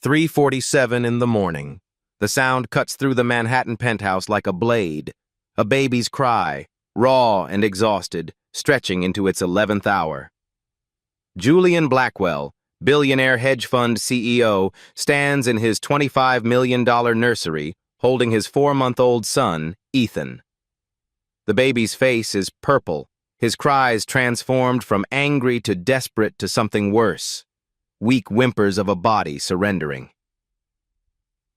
3:47 in the morning. The sound cuts through the Manhattan penthouse like a blade. A baby's cry, raw and exhausted, stretching into its 11th hour. Julian Blackwell, billionaire hedge fund CEO, stands in his $25 million nursery, holding his 4-month-old son, Ethan. The baby's face is purple, his cries transformed from angry to desperate to something worse. Weak whimpers of a body surrendering.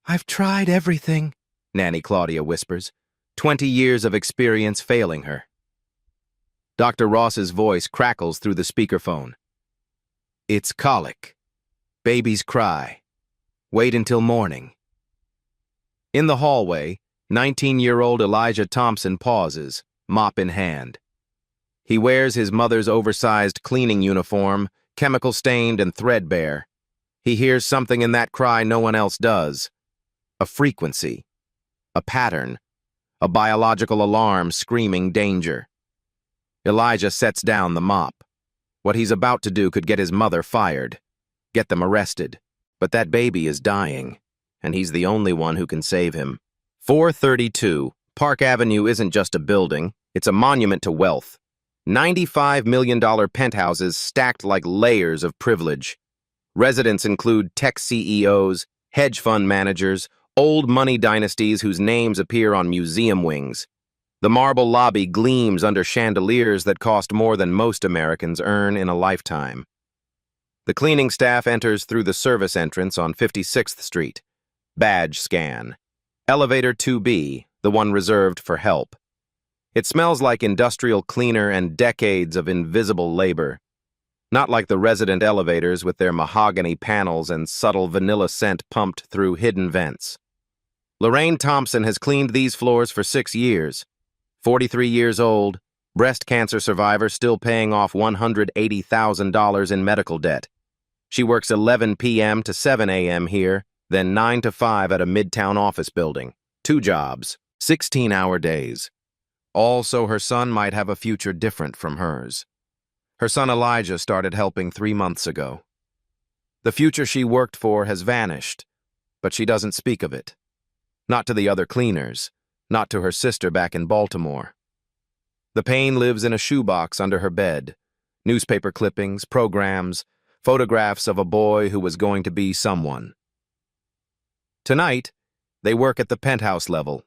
"I've tried everything," Nanny Claudia whispers, 20 years of experience failing her. Dr. Ross's voice crackles through the speakerphone. "It's colic. Babies cry. Wait until morning." In the hallway, 19-year-old Elijah Thompson pauses, mop in hand. He wears his mother's oversized cleaning uniform, chemical-stained and threadbare. He hears something in that cry no one else does. A frequency. A pattern. A biological alarm screaming danger. Elijah sets down the mop. What he's about to do could get his mother fired. Get them arrested. But that baby is dying, and he's the only one who can save him. 432. Park Avenue isn't just a building, it's a monument to wealth. $95 million penthouses stacked like layers of privilege. Residents include tech CEOs, hedge fund managers, old money dynasties whose names appear on museum wings. The marble lobby gleams under chandeliers that cost more than most Americans earn in a lifetime. The cleaning staff enters through the service entrance on 56th Street. Badge scan. Elevator 2B, the one reserved for help. It smells like industrial cleaner and decades of invisible labor. Not like the resident elevators with their mahogany panels and subtle vanilla scent pumped through hidden vents. Lorraine Thompson has cleaned these floors for 6 years. 43 years old, breast cancer survivor still paying off $180,000 in medical debt. She works 11 p.m. to 7 a.m. here, then 9 to 5 at a midtown office building. 2 jobs, 16-hour days. All so her son might have a future different from hers. Her son Elijah started helping 3 months ago. The future she worked for has vanished, but she doesn't speak of it. Not to the other cleaners, not to her sister back in Baltimore. The pain lives in a shoebox under her bed. Newspaper clippings, programs, photographs of a boy who was going to be someone. Tonight, they work at the penthouse level,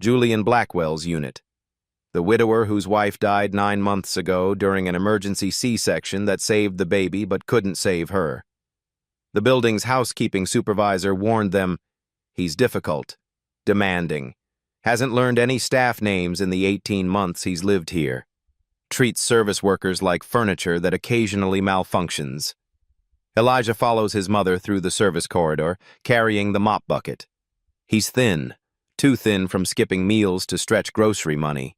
Julian Blackwell's unit. The widower whose wife died 9 months ago during an emergency C-section that saved the baby but couldn't save her. The building's housekeeping supervisor warned them, he's difficult, demanding, hasn't learned any staff names in the 18 months he's lived here, treats service workers like furniture that occasionally malfunctions. Elijah follows his mother through the service corridor, carrying the mop bucket. He's thin, too thin from skipping meals to stretch grocery money.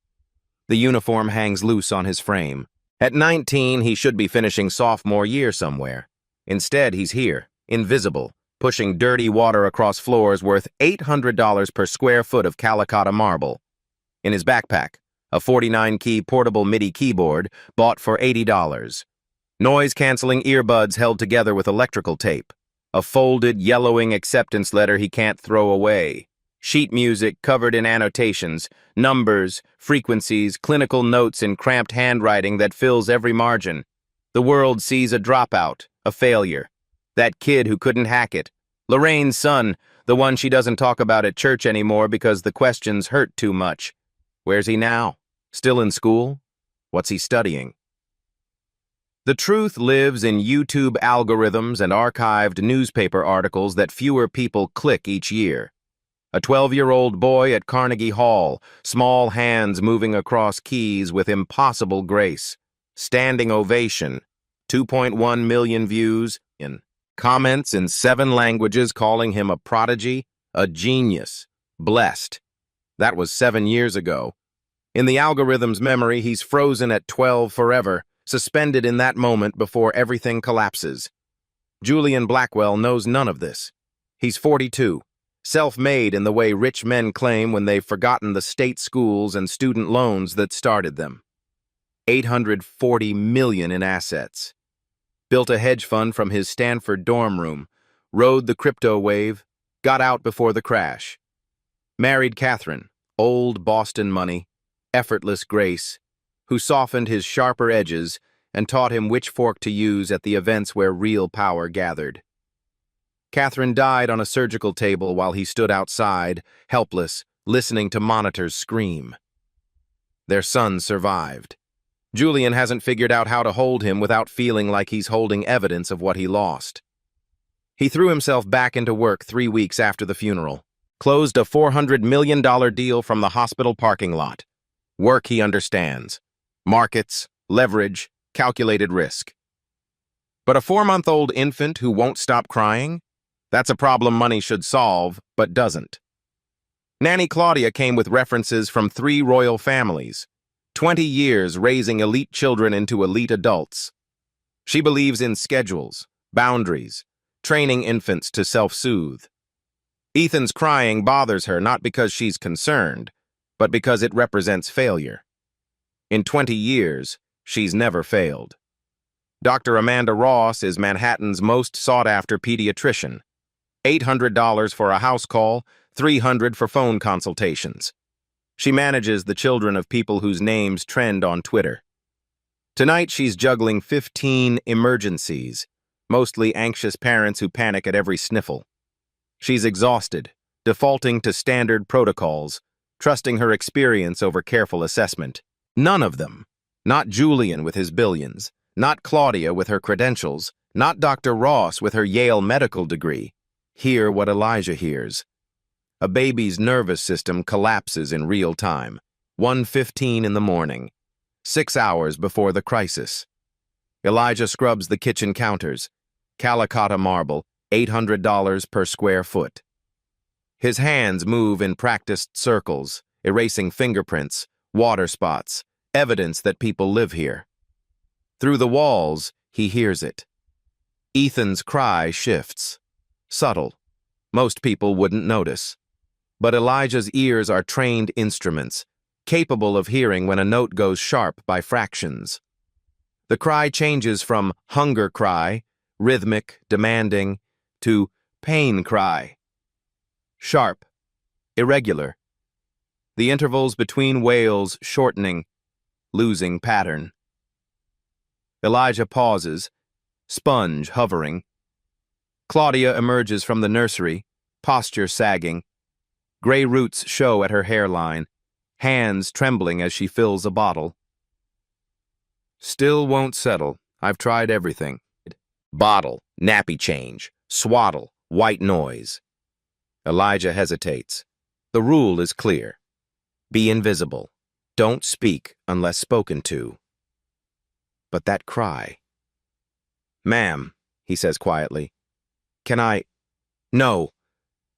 The uniform hangs loose on his frame. At 19, he should be finishing sophomore year somewhere. Instead, he's here, invisible, pushing dirty water across floors worth $800 per square foot of Calicotta marble. In his backpack, a 49-key portable MIDI keyboard bought for $80. Noise-canceling earbuds held together with electrical tape. A folded, yellowing acceptance letter he can't throw away. Sheet music covered in annotations, numbers, frequencies, clinical notes in cramped handwriting that fills every margin. The world sees a dropout, a failure. That kid who couldn't hack it. Lorraine's son, the one she doesn't talk about at church anymore because the questions hurt too much. Where's he now? Still in school? What's he studying? The truth lives in YouTube algorithms and archived newspaper articles that fewer people click each year. A 12-year-old boy at Carnegie Hall, small hands moving across keys with impossible grace. Standing ovation, 2.1 million views, in comments in 7 languages calling him a prodigy, a genius, blessed. That was 7 years ago. In the algorithm's memory, he's frozen at 12 forever, suspended in that moment before everything collapses. Julian Blackwell knows none of this. He's 42. Self-made in the way rich men claim when they've forgotten the state schools and student loans that started them. $840 million in assets. Built a hedge fund from his Stanford dorm room, rode the crypto wave, got out before the crash. Married Catherine, old Boston money, effortless grace, who softened his sharper edges and taught him which fork to use at the events where real power gathered. Catherine died on a surgical table while he stood outside, helpless, listening to monitors scream. Their son survived. Julian hasn't figured out how to hold him without feeling like he's holding evidence of what he lost. He threw himself back into work 3 weeks after the funeral, closed a $400 million deal from the hospital parking lot. Work he understands. Markets, leverage, calculated risk. But a 4-month-old infant who won't stop crying? That's a problem money should solve, but doesn't. Nanny Claudia came with references from 3 royal families, 20 years raising elite children into elite adults. She believes in schedules, boundaries, training infants to self-soothe. Ethan's crying bothers her not because she's concerned, but because it represents failure. In 20 years, she's never failed. Dr. Amanda Ross is Manhattan's most sought-after pediatrician. $800 for a house call, $300 for phone consultations. She manages the children of people whose names trend on Twitter. Tonight she's juggling 15 emergencies, mostly anxious parents who panic at every sniffle. She's exhausted, defaulting to standard protocols, trusting her experience over careful assessment. None of them, not Julian with his billions, not Claudia with her credentials, not Dr. Ross with her Yale medical degree, hear what Elijah hears. A baby's nervous system collapses in real time, 1:15 in the morning, 6 hours before the crisis. Elijah scrubs the kitchen counters, Calicotta marble, $800 per square foot. His hands move in practiced circles, erasing fingerprints, water spots, evidence that people live here. Through the walls, he hears it. Ethan's cry shifts. Subtle. Most people wouldn't notice. But Elijah's ears are trained instruments, capable of hearing when a note goes sharp by fractions. The cry changes from hunger cry, rhythmic, demanding, to pain cry. Sharp, irregular. The intervals between wails shortening, losing pattern. Elijah pauses, sponge hovering. Claudia emerges from the nursery, posture sagging. Gray roots show at her hairline, hands trembling as she fills a bottle. Still won't settle. I've tried everything. Bottle, nappy change, swaddle, white noise. Elijah hesitates. The rule is clear. Be invisible. Don't speak unless spoken to. But that cry. "Ma'am," he says quietly. "Can I—" "No."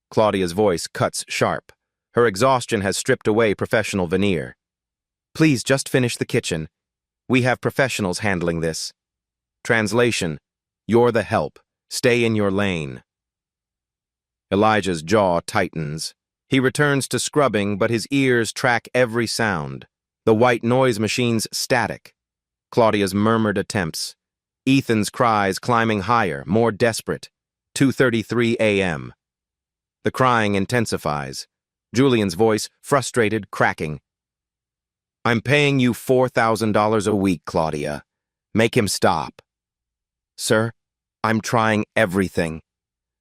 Claudia's voice cuts sharp. Her exhaustion has stripped away professional veneer. "Please just finish the kitchen. We have professionals handling this." Translation: "You're the help. Stay in your lane." Elijah's jaw tightens. He returns to scrubbing, but his ears track every sound. The white noise machine's static. Claudia's murmured attempts. Ethan's cries climbing higher, more desperate. 2:33 a.m. The crying intensifies. Julian's voice, frustrated, cracking. "I'm paying you $4,000 a week, Claudia. Make him stop." "Sir, I'm trying everything."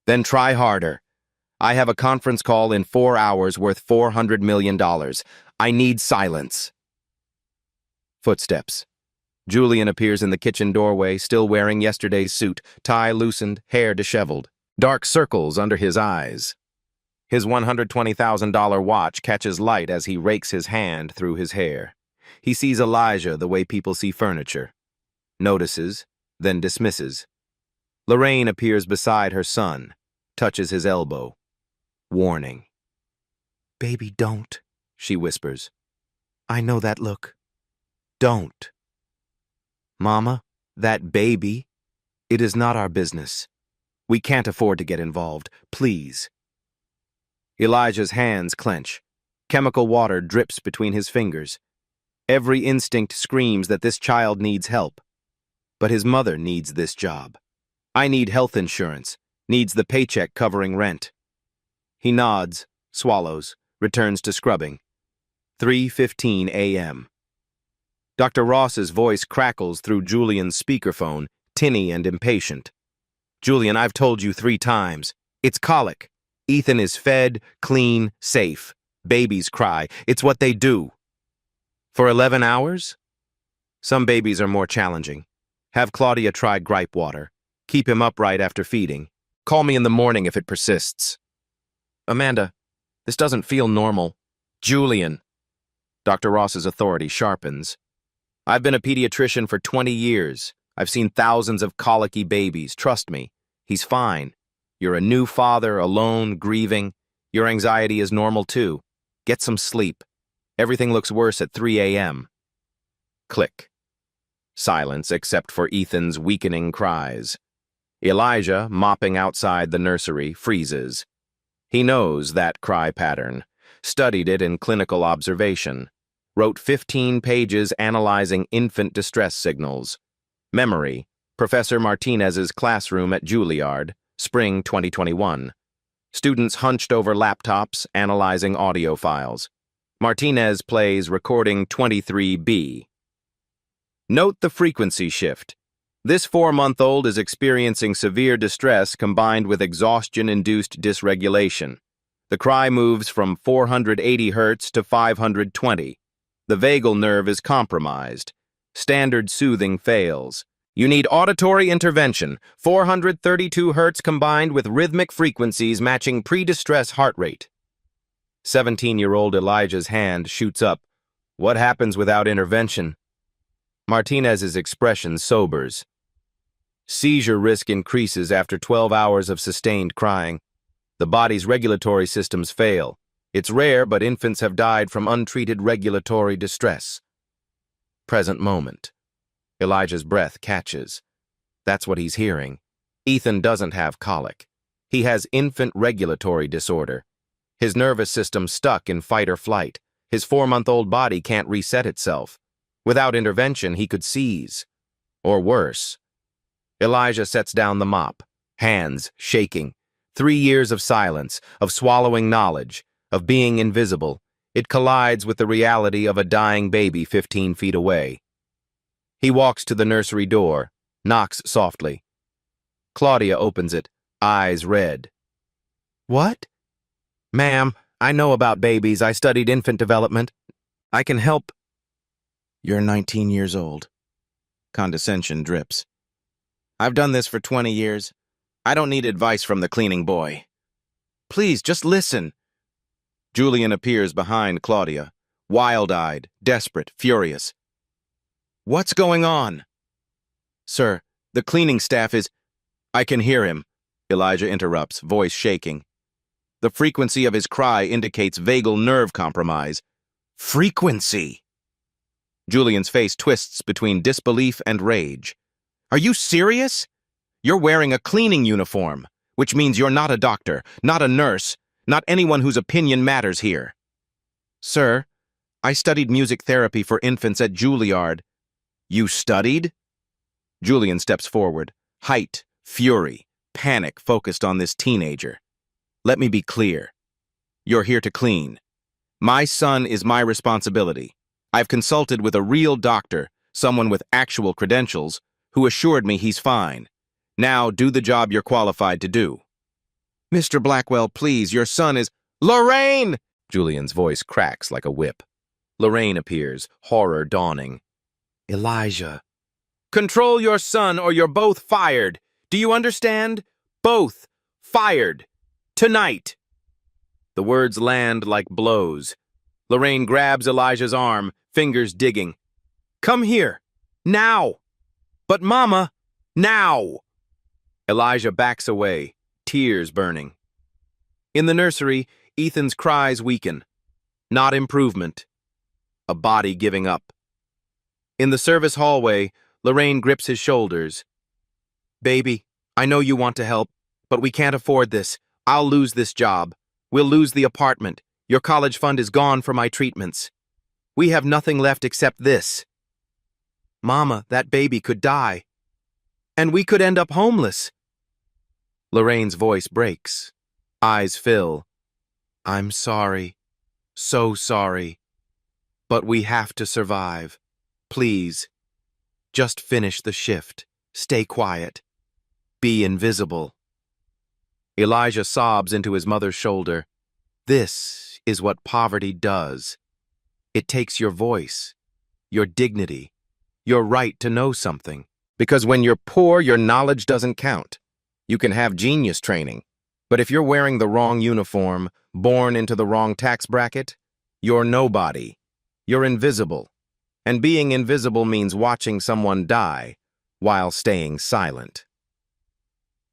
"Then try harder. I have a conference call in 4 hours worth $400 million. I need silence." Footsteps. Julian appears in the kitchen doorway, still wearing yesterday's suit, tie loosened, hair disheveled, dark circles under his eyes. His $120,000 watch catches light as he rakes his hand through his hair. He sees Elijah the way people see furniture. Notices, then dismisses. Lorraine appears beside her son, touches his elbow. Warning. "Baby, don't," she whispers. "I know that look. Don't." "Mama, that baby, it is not our business. We can't afford to get involved. Please." Elijah's hands clench. Chemical water drips between his fingers. Every instinct screams that this child needs help. But his mother needs this job. "I need health insurance. Needs the paycheck covering rent. He nods, swallows, returns to scrubbing. 3:15 a.m. Dr. Ross's voice crackles through Julian's speakerphone, tinny and impatient. Julian, I've told you 3 times. It's colic. Ethan is fed, clean, safe. Babies cry. It's what they do. For 11 hours? Some babies are more challenging. Have Claudia try gripe water. Keep him upright after feeding. Call me in the morning if it persists. Amanda, this doesn't feel normal. Julian. Dr. Ross's authority sharpens. I've been a pediatrician for 20 years. I've seen thousands of colicky babies. Trust me, he's fine. You're a new father, alone, grieving. Your anxiety is normal too. Get some sleep. Everything looks worse at 3 a.m. Click. Silence except for Ethan's weakening cries. Elijah, mopping outside the nursery, freezes. He knows that cry pattern, studied it in clinical observation, wrote 15 pages analyzing infant distress signals. Memory, Professor Martinez's classroom at Juilliard, spring 2021. Students hunched over laptops, analyzing audio files. Martinez plays recording 23B. Note the frequency shift. This 4-month-old is experiencing severe distress combined with exhaustion-induced dysregulation. The cry moves from 480 Hz to 520. The vagal nerve is compromised. Standard soothing fails. You need auditory intervention, 432 Hz combined with rhythmic frequencies matching pre-distress heart rate. 17-year-old Elijah's hand shoots up. What happens without intervention? Martinez's expression sobers. Seizure risk increases after 12 hours of sustained crying. The body's regulatory systems fail. It's rare, but infants have died from untreated regulatory distress. Present moment. Elijah's breath catches. That's what he's hearing. Ethan doesn't have colic. He has infant regulatory disorder. His nervous system stuck in fight or flight. His 4-month-old body can't reset itself. Without intervention, he could seize. Or worse. Elijah sets down the mop, hands shaking. 3 years of silence, of swallowing knowledge, of being invisible. It collides with the reality of a dying baby 15 feet away. He walks to the nursery door, knocks softly. Claudia opens it, eyes red. What? Ma'am, I know about babies. I studied infant development. I can help. You're 19 years old. Condescension drips. I've done this for 20 years. I don't need advice from the cleaning boy. Please, just listen. Julian appears behind Claudia, wild-eyed, desperate, furious. What's going on? Sir, the cleaning staff is... I can hear him, Elijah interrupts, voice shaking. The frequency of his cry indicates vagal nerve compromise. Frequency! Julian's face twists between disbelief and rage. Are you serious? You're wearing a cleaning uniform, which means you're not a doctor, not a nurse, not anyone whose opinion matters here. Sir, I studied music therapy for infants at Juilliard. You studied? Julian steps forward, height, fury, panic focused on this teenager. Let me be clear. You're here to clean. My son is my responsibility. I've consulted with a real doctor, someone with actual credentials, who assured me he's fine. Now do the job you're qualified to do. Mr. Blackwell, please, your son is... Lorraine! Julian's voice cracks like a whip. Lorraine appears, horror dawning. Elijah. Control your son or you're both fired. Do you understand? Both. Fired. Tonight. The words land like blows. Lorraine grabs Elijah's arm, fingers digging. Come here. Now. But Mama, now. Elijah backs away, tears burning. In the nursery, Ethan's cries weaken. Not improvement. A body giving up. In the service hallway, Lorraine grips his shoulders. Baby, I know you want to help, but we can't afford this. I'll lose this job. We'll lose the apartment. Your college fund is gone for my treatments. We have nothing left except this. Mama, that baby could die. And we could end up homeless. Lorraine's voice breaks. Eyes fill. I'm sorry. So sorry. But we have to survive. Please. Just finish the shift. Stay quiet. Be invisible. Elijah sobs into his mother's shoulder. This is what poverty does. It takes your voice, your dignity, your right to know something. Because when you're poor, your knowledge doesn't count. You can have genius training. But if you're wearing the wrong uniform, born into the wrong tax bracket, you're nobody. You're invisible. And being invisible means watching someone die while staying silent.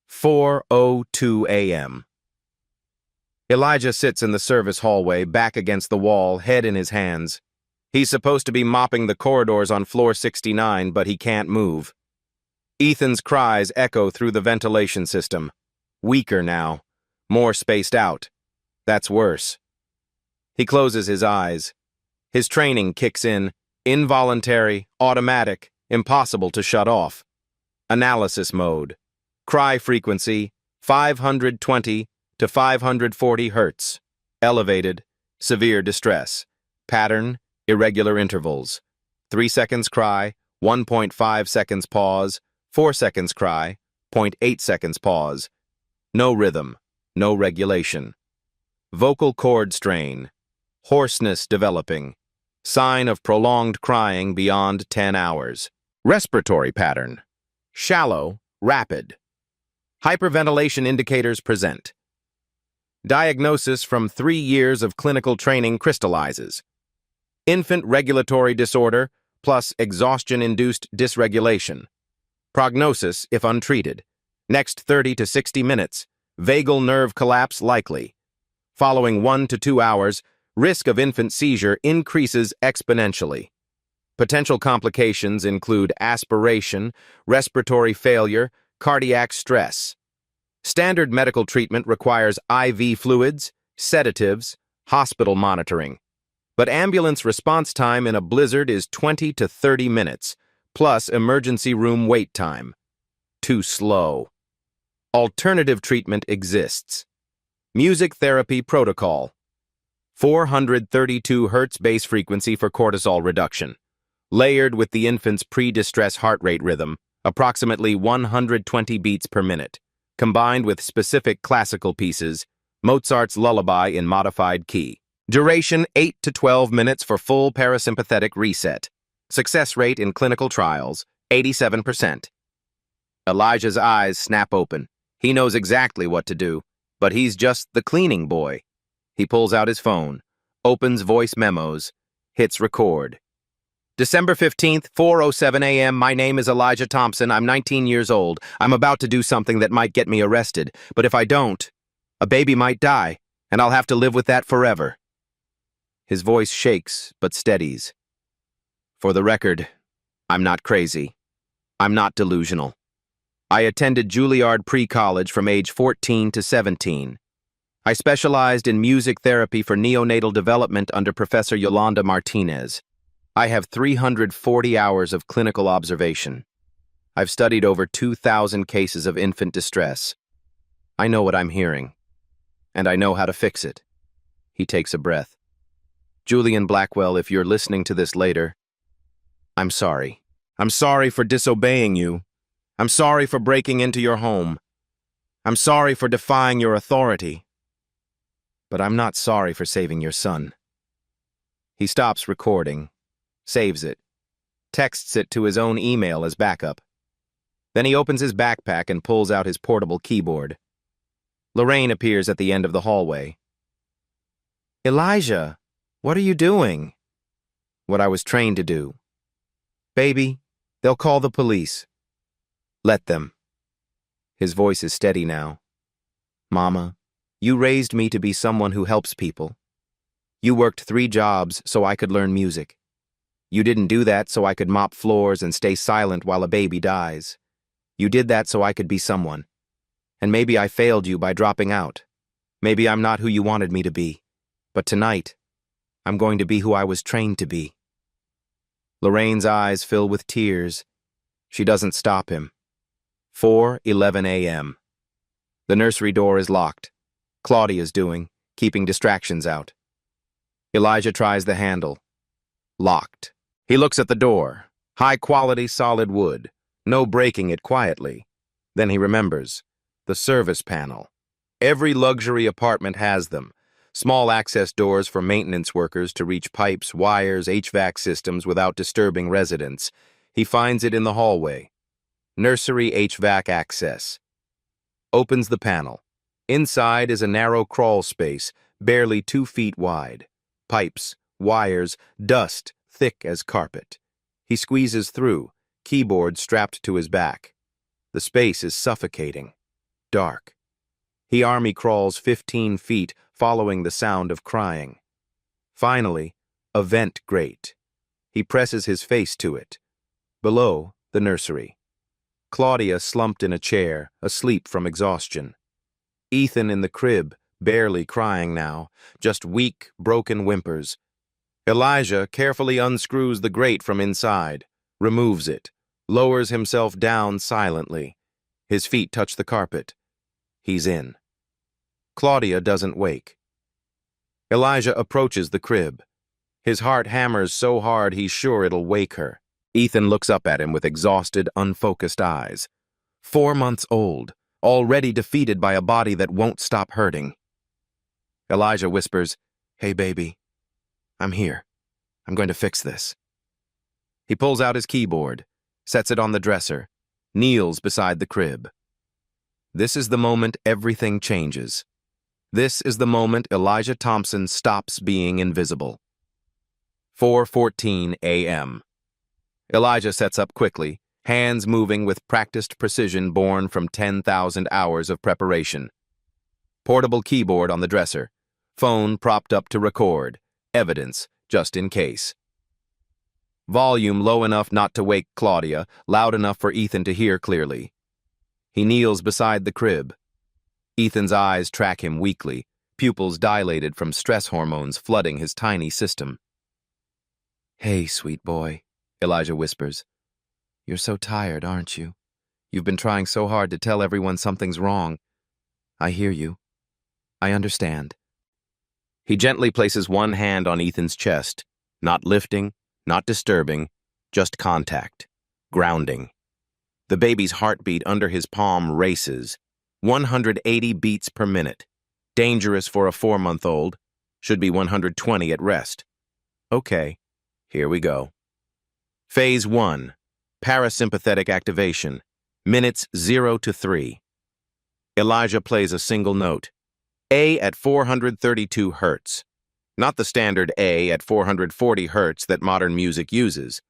4:02 a.m. Elijah sits in the service hallway, back against the wall, head in his hands. He's supposed to be mopping the corridors on floor 69, but he can't move. Ethan's cries echo through the ventilation system. Weaker now. More spaced out. That's worse. He closes his eyes. His training kicks in. Involuntary, automatic, impossible to shut off. Analysis mode. Cry frequency, 520 to 540 Hertz. Elevated, severe distress. Pattern, irregular intervals. 3 seconds cry, 1.5 seconds pause, 4 seconds cry, 0.8 seconds pause. No rhythm, no regulation. Vocal cord strain. Hoarseness developing. Sign of prolonged crying beyond 10 hours. Respiratory pattern. Shallow, rapid. Hyperventilation indicators present. Diagnosis from 3 years of clinical training crystallizes. Infant regulatory disorder plus exhaustion-induced dysregulation. Prognosis if untreated. Next 30 to 60 minutes. Vagal nerve collapse likely. Following 1 to 2 hours, risk of infant seizure increases exponentially. Potential complications include aspiration, respiratory failure, cardiac stress. Standard medical treatment requires IV fluids, sedatives, hospital monitoring. But ambulance response time in a blizzard is 20 to 30 minutes, plus emergency room wait time. Too slow. Alternative treatment exists. Music therapy protocol. 432 Hz base frequency for cortisol reduction. Layered with the infant's pre-distress heart rate rhythm, approximately 120 beats per minute. Combined with specific classical pieces, Mozart's Lullaby in modified key. Duration 8 to 12 minutes for full parasympathetic reset. Success rate in clinical trials, 87%. Elijah's eyes snap open. He knows exactly what to do, but he's just the cleaning boy. He pulls out his phone, opens voice memos, hits record. December 15th, 4:07 a.m. My name is Elijah Thompson. I'm 19 years old. I'm about to do something that might get me arrested, but if I don't, a baby might die, and I'll have to live with that forever. His voice shakes, but steadies. For the record, I'm not crazy. I'm not delusional. I attended Juilliard pre-college from age 14 to 17. I specialized in music therapy for neonatal development under Professor Yolanda Martinez. I have 340 hours of clinical observation. I've studied over 2,000 cases of infant distress. I know what I'm hearing, and I know how to fix it. He takes a breath. Julian Blackwell, if you're listening to this later, I'm sorry. I'm sorry for disobeying you. I'm sorry for breaking into your home. I'm sorry for defying your authority. But I'm not sorry for saving your son. He stops recording, saves it, texts it to his own email as backup. Then he opens his backpack and pulls out his portable keyboard. Lorraine appears at the end of the hallway. Elijah, what are you doing? What I was trained to do. Baby, they'll call the police. Let them. His voice is steady now. Mama, you raised me to be someone who helps people. You worked 3 jobs so I could learn music. You didn't do that so I could mop floors and stay silent while a baby dies. You did that so I could be someone. And maybe I failed you by dropping out. Maybe I'm not who you wanted me to be. But tonight, I'm going to be who I was trained to be. Lorraine's eyes fill with tears. She doesn't stop him. 4:11 a.m. The nursery door is locked. Claudia's doing, keeping distractions out. Elijah tries the handle. Locked. He looks at the door. High-quality solid wood. No breaking it quietly. Then he remembers. The service panel. Every luxury apartment has them. Small access doors for maintenance workers to reach pipes, wires, HVAC systems without disturbing residents. He finds it in the hallway. Nursery HVAC access. Opens the panel. Inside is a narrow crawl space, barely 2 feet wide. Pipes, wires, dust, thick as carpet. He squeezes through, keyboard strapped to his back. The space is suffocating. Dark. He army crawls 15 feet, following the sound of crying. Finally, a vent grate. He presses his face to it. Below, the nursery. Claudia slumped in a chair, asleep from exhaustion. Ethan in the crib, barely crying now, just weak, broken whimpers. Elijah carefully unscrews the grate from inside, removes it, lowers himself down silently. His feet touch the carpet. He's in. Claudia doesn't wake. Elijah approaches the crib. His heart hammers so hard he's sure it'll wake her. Ethan looks up at him with exhausted, unfocused eyes. 4 months old, already defeated by a body that won't stop hurting. Elijah whispers, "Hey, baby. I'm here. I'm going to fix this." He pulls out his keyboard, sets it on the dresser, kneels beside the crib. This is the moment everything changes. This is the moment Elijah Thompson stops being invisible. 4:14 a.m. Elijah sets up quickly, hands moving with practiced precision born from 10,000 hours of preparation. Portable keyboard on the dresser, phone propped up to record, evidence just in case. Volume low enough not to wake Claudia, loud enough for Ethan to hear clearly. He kneels beside the crib. Ethan's eyes track him weakly, pupils dilated from stress hormones flooding his tiny system. "Hey, sweet boy," Elijah whispers. "You're so tired, aren't you? You've been trying so hard to tell everyone something's wrong. I hear you. I understand." He gently places one hand on Ethan's chest, not lifting, not disturbing, just contact, grounding. The baby's heartbeat under his palm races, 180 beats per minute. Dangerous for a 4-month-old, should be 120 at rest. Okay, here we go. Phase 1, parasympathetic activation, minutes 0 to 3. Elijah plays a single note. A at 432 hertz. Not the standard A at 440 hertz that modern music uses,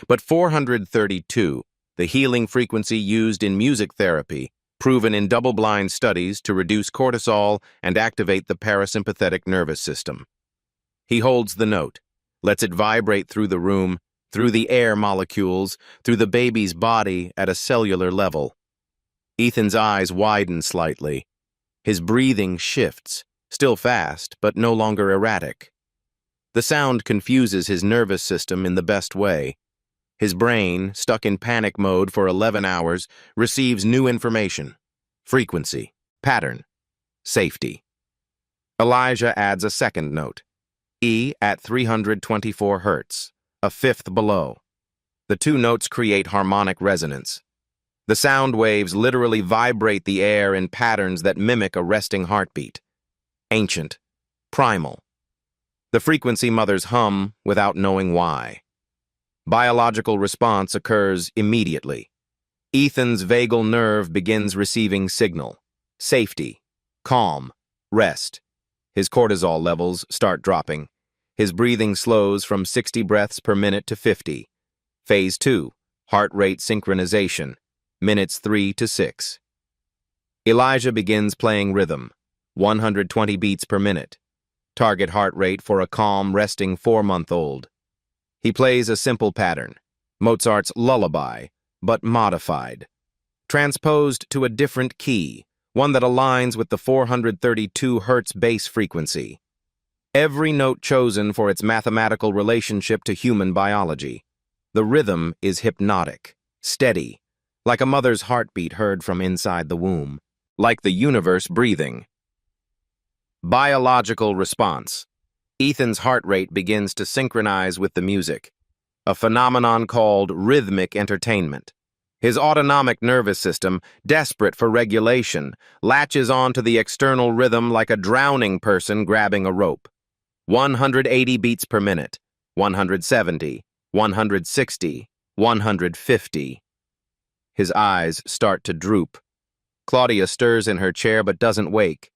but 432, the healing frequency used in music therapy, proven in double-blind studies to reduce cortisol and activate the parasympathetic nervous system. He holds the note, lets it vibrate through the room, through the air molecules, through the baby's body at a cellular level. Ethan's eyes widen slightly. His breathing shifts, still fast, but no longer erratic. The sound confuses his nervous system in the best way. His brain, stuck in panic mode for 11 hours, receives new information. Frequency, pattern, safety. Elijah adds a second note. E at 324 hertz, a fifth below. The two notes create harmonic resonance. The sound waves literally vibrate the air in patterns that mimic a resting heartbeat. Ancient, primal. The frequency mothers hum without knowing why. Biological response occurs immediately. Ethan's vagal nerve begins receiving signal. Safety, calm, rest. His cortisol levels start dropping. His breathing slows from 60 breaths per minute to 50. Phase 2, heart rate synchronization, minutes 3 to 6. Elijah begins playing rhythm, 120 beats per minute. Target heart rate for a calm, resting 4-month-old. He plays a simple pattern, Mozart's lullaby, but modified. Transposed to a different key, one that aligns with the 432 hertz bass frequency. Every note chosen for its mathematical relationship to human biology. The rhythm is hypnotic, steady, like a mother's heartbeat heard from inside the womb. like the universe breathing. Biological response. Ethan's heart rate begins to synchronize with the music, a phenomenon called rhythmic entertainment. His autonomic nervous system, desperate for regulation, latches onto the external rhythm like a drowning person grabbing a rope. 180 beats per minute, 170, 160, 150. His eyes start to droop. Claudia stirs in her chair but doesn't wake.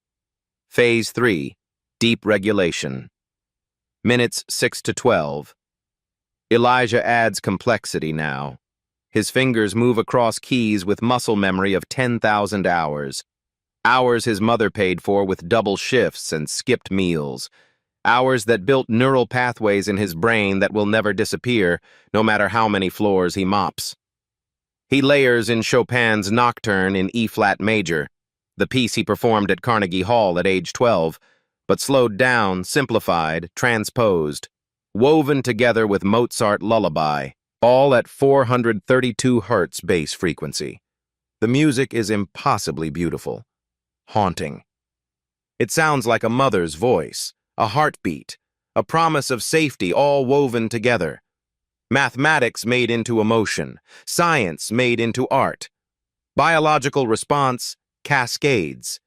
Phase 3, deep regulation. Minutes 6 to 12. Elijah adds complexity now. His fingers move across keys with muscle memory of 10,000 hours. Hours his mother paid for with double shifts and skipped meals. Hours that built neural pathways in his brain that will never disappear, no matter how many floors he mops. He layers in Chopin's Nocturne in E-flat major, the piece he performed at Carnegie Hall at age 12, but slowed down, simplified, transposed, woven together with Mozart Lullaby, all at 432 Hz bass frequency. The music is impossibly beautiful, haunting. It sounds like a mother's voice, a heartbeat, a promise of safety all woven together. Mathematics made into emotion, science made into art. Biological response cascades.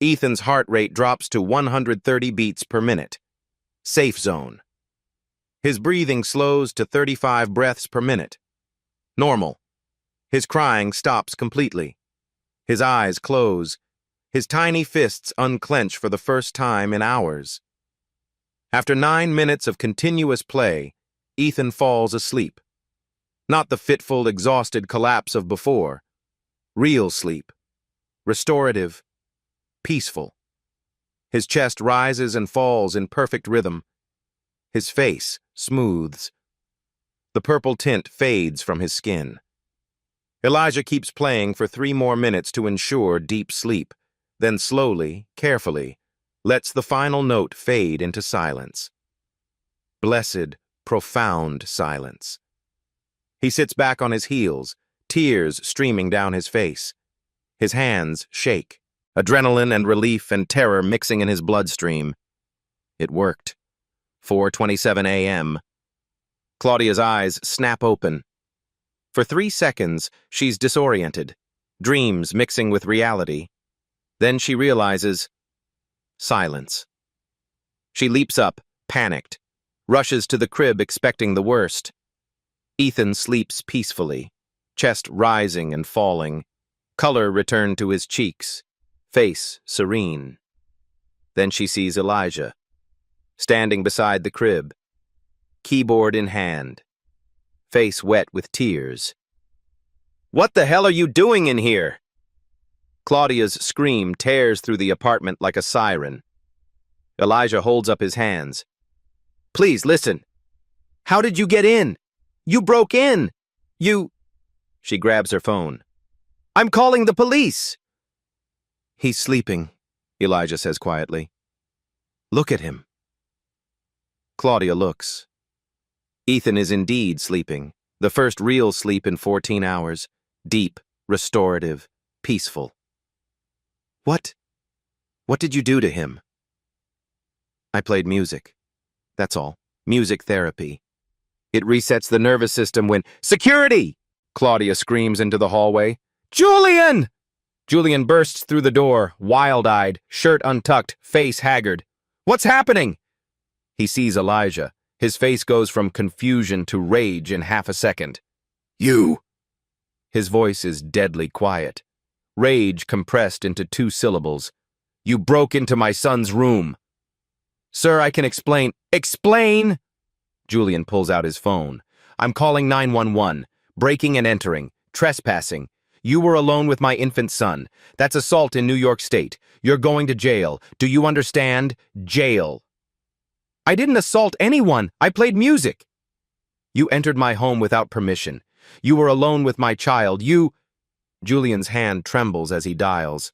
Ethan's heart rate drops to 130 beats per minute. Safe zone. His breathing slows to 35 breaths per minute. Normal. His crying stops completely. His eyes close. His tiny fists unclench for the first time in hours. After 9 minutes of continuous play, Ethan falls asleep. Not the fitful, exhausted collapse of before. Real sleep. Restorative. Peaceful. His chest rises and falls in perfect rhythm. His face smooths. The purple tint fades from his skin. Elijah keeps playing for 3 more minutes to ensure deep sleep, then slowly, carefully, lets the final note fade into silence. Blessed, profound silence. He sits back on his heels, tears streaming down his face. His hands shake, adrenaline and relief and terror mixing in his bloodstream. It worked. 4:27 a.m. Claudia's eyes snap open. For 3 seconds, she's disoriented, dreams mixing with reality. Then she realizes silence. She leaps up, panicked, rushes to the crib expecting the worst. Ethan sleeps peacefully, chest rising and falling, color returned to his cheeks, face serene. Then she sees Elijah, standing beside the crib, keyboard in hand, face wet with tears. "What the hell are you doing in here?" Claudia's scream tears through the apartment like a siren. Elijah holds up his hands. "Please, listen. How did you get in? You broke in. You—" She grabs her phone. "I'm calling the police." "He's sleeping," Elijah says quietly. "Look at him." Claudia looks. Ethan is indeed sleeping, the first real sleep in 14 hours, deep, restorative, peaceful. What did you do to him?" "I played music. That's all. Music therapy. It resets the nervous system when— Security! Claudia screams into the hallway. Julian! Julian bursts through the door, wild-eyed, shirt untucked, face haggard. What's happening? He sees Elijah. His face goes from confusion to rage in half a second. You! His voice is deadly quiet. Rage compressed into 2 syllables. You broke into my son's room. Sir, I can explain. Explain! Julian pulls out his phone. I'm calling 911. Breaking and entering. Trespassing. You were alone with my infant son. That's assault in New York State. You're going to jail. Do you understand? Jail. I didn't assault anyone. I played music. You entered my home without permission. You were alone with my child. Julian's hand trembles as he dials.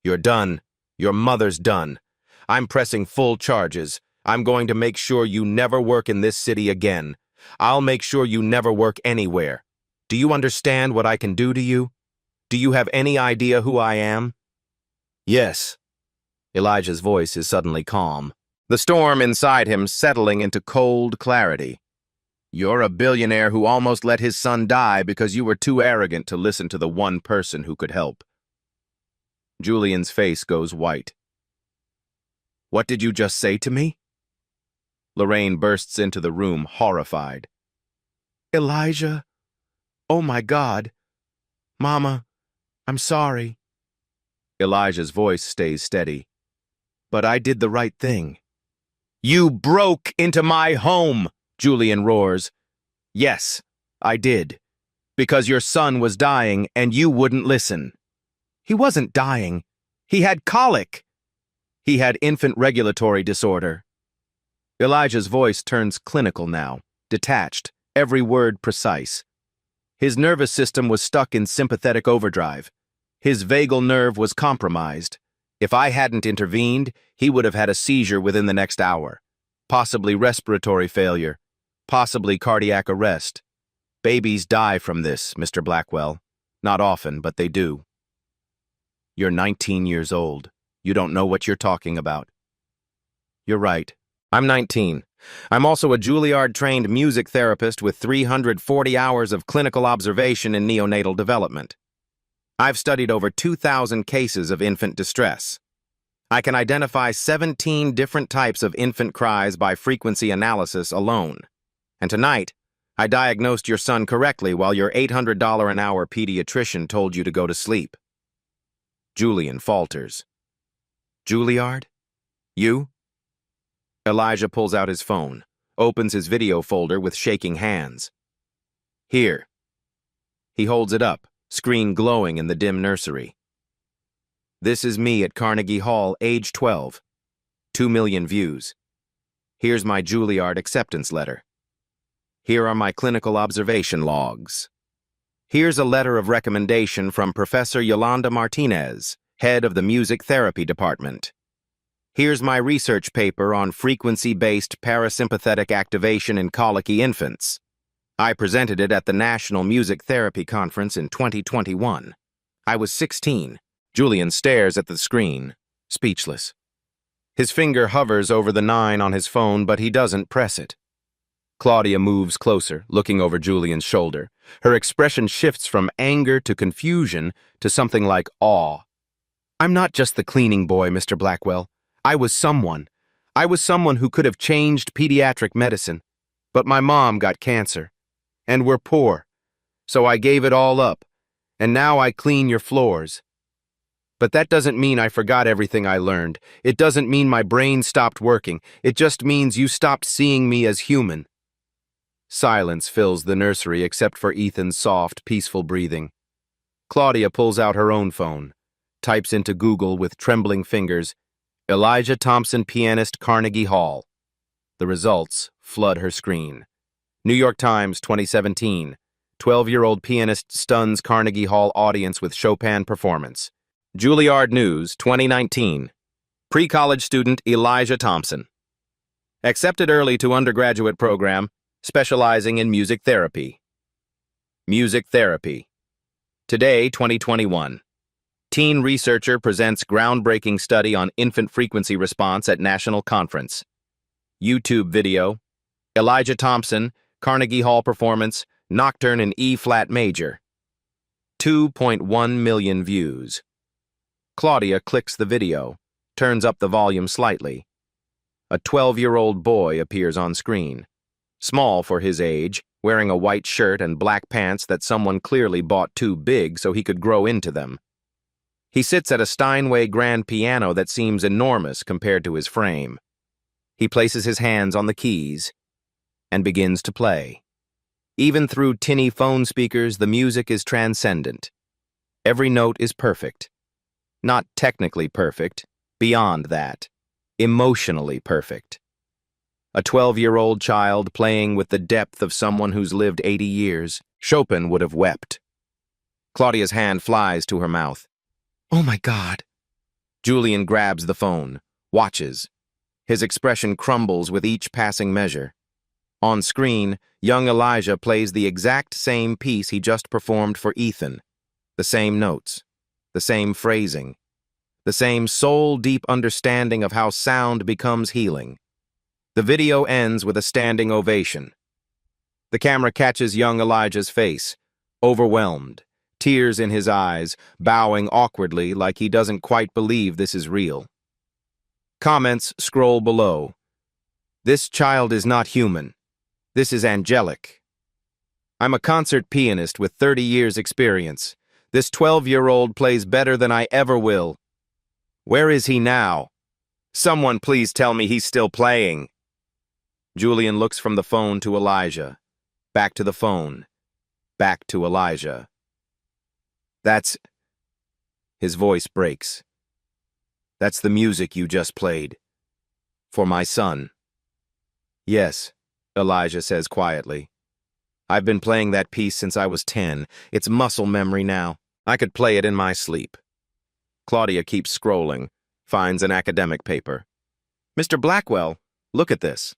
You're done. Your mother's done. I'm pressing full charges. I'm going to make sure you never work in this city again. I'll make sure you never work anywhere. Do you understand what I can do to you? Do you have any idea who I am? Yes. Elijah's voice is suddenly calm. The storm inside him settling into cold clarity. You're a billionaire who almost let his son die because you were too arrogant to listen to the one person who could help. Julian's face goes white. What did you just say to me? Lorraine bursts into the room, horrified. Elijah, oh my God. Mama, I'm sorry. Elijah's voice stays steady. But I did the right thing. You broke into my home, Julian roars. Yes, I did. Because your son was dying and you wouldn't listen. He wasn't dying. He had colic. He had infant regulatory disorder. Elijah's voice turns clinical now, detached, every word precise. His nervous system was stuck in sympathetic overdrive. His vagal nerve was compromised. If I hadn't intervened, he would have had a seizure within the next hour. Possibly respiratory failure. Possibly cardiac arrest. Babies die from this, Mr. Blackwell. Not often, but they do. You're 19 years old. You don't know what you're talking about. You're right. I'm 19. I'm also a Juilliard-trained music therapist with 340 hours of clinical observation in neonatal development. I've studied over 2,000 cases of infant distress. I can identify 17 different types of infant cries by frequency analysis alone. And tonight, I diagnosed your son correctly while your $800 an hour pediatrician told you to go to sleep. Julian falters. Juilliard? You? Elijah pulls out his phone, opens his video folder with shaking hands. Here. He holds it up, screen glowing in the dim nursery. This is me at Carnegie Hall, age 12. 2 million views. Here's my Juilliard acceptance letter. Here are my clinical observation logs. Here's a letter of recommendation from Professor Yolanda Martinez, head of the music therapy department. Here's my research paper on frequency-based parasympathetic activation in colicky infants. I presented it at the National Music Therapy Conference in 2021. I was 16. Julian stares at the screen, speechless. His finger hovers over the 9 on his phone, but he doesn't press it. Claudia moves closer, looking over Julian's shoulder. Her expression shifts from anger to confusion to something like awe. I'm not just the cleaning boy, Mr. Blackwell. I was someone. I was someone who could have changed pediatric medicine. But my mom got cancer. And we're poor. So I gave it all up. And now I clean your floors. But that doesn't mean I forgot everything I learned. It doesn't mean my brain stopped working. It just means you stopped seeing me as human. Silence fills the nursery except for Ethan's soft, peaceful breathing. Claudia pulls out her own phone, types into Google with trembling fingers, Elijah Thompson pianist Carnegie Hall. The results flood her screen. New York Times 2017. 12-year-old pianist stuns Carnegie Hall audience with Chopin performance. Juilliard News 2019. Pre-college student Elijah Thompson. Accepted early to undergraduate program, specializing in music therapy. Music therapy. Today, 2021. Teen researcher presents groundbreaking study on infant frequency response at National Conference. YouTube video. Elijah Thompson, Carnegie Hall performance, Nocturne in E-flat major. 2.1 million views. Claudia clicks the video, turns up the volume slightly. A 12-year-old boy appears on screen. Small for his age, wearing a white shirt and black pants that someone clearly bought too big so he could grow into them. He sits at a Steinway grand piano that seems enormous compared to his frame. He places his hands on the keys and begins to play. Even through tinny phone speakers, the music is transcendent. Every note is perfect. Not technically perfect, beyond that. Emotionally perfect. A 12-year-old child playing with the depth of someone who's lived 80 years. Chopin would have wept. Claudia's hand flies to her mouth. Oh my God. Julian grabs the phone, watches. His expression crumbles with each passing measure. On screen, young Elijah plays the exact same piece he just performed for Ethan. The same notes, the same phrasing, the same soul-deep understanding of how sound becomes healing. The video ends with a standing ovation. The camera catches young Elijah's face, overwhelmed, tears in his eyes, bowing awkwardly like he doesn't quite believe this is real. Comments scroll below. This child is not human. This is angelic. I'm a concert pianist with 30 years' experience. This 12-year-old plays better than I ever will. Where is he now? Someone please tell me he's still playing. Julian looks from the phone to Elijah, back to the phone, back to Elijah. That's... His voice breaks. That's the music you just played. For my son. Yes, Elijah says quietly. I've been playing that piece since I was 10. It's muscle memory now. I could play it in my sleep. Claudia keeps scrolling, finds an academic paper. Mr. Blackwell, look at this.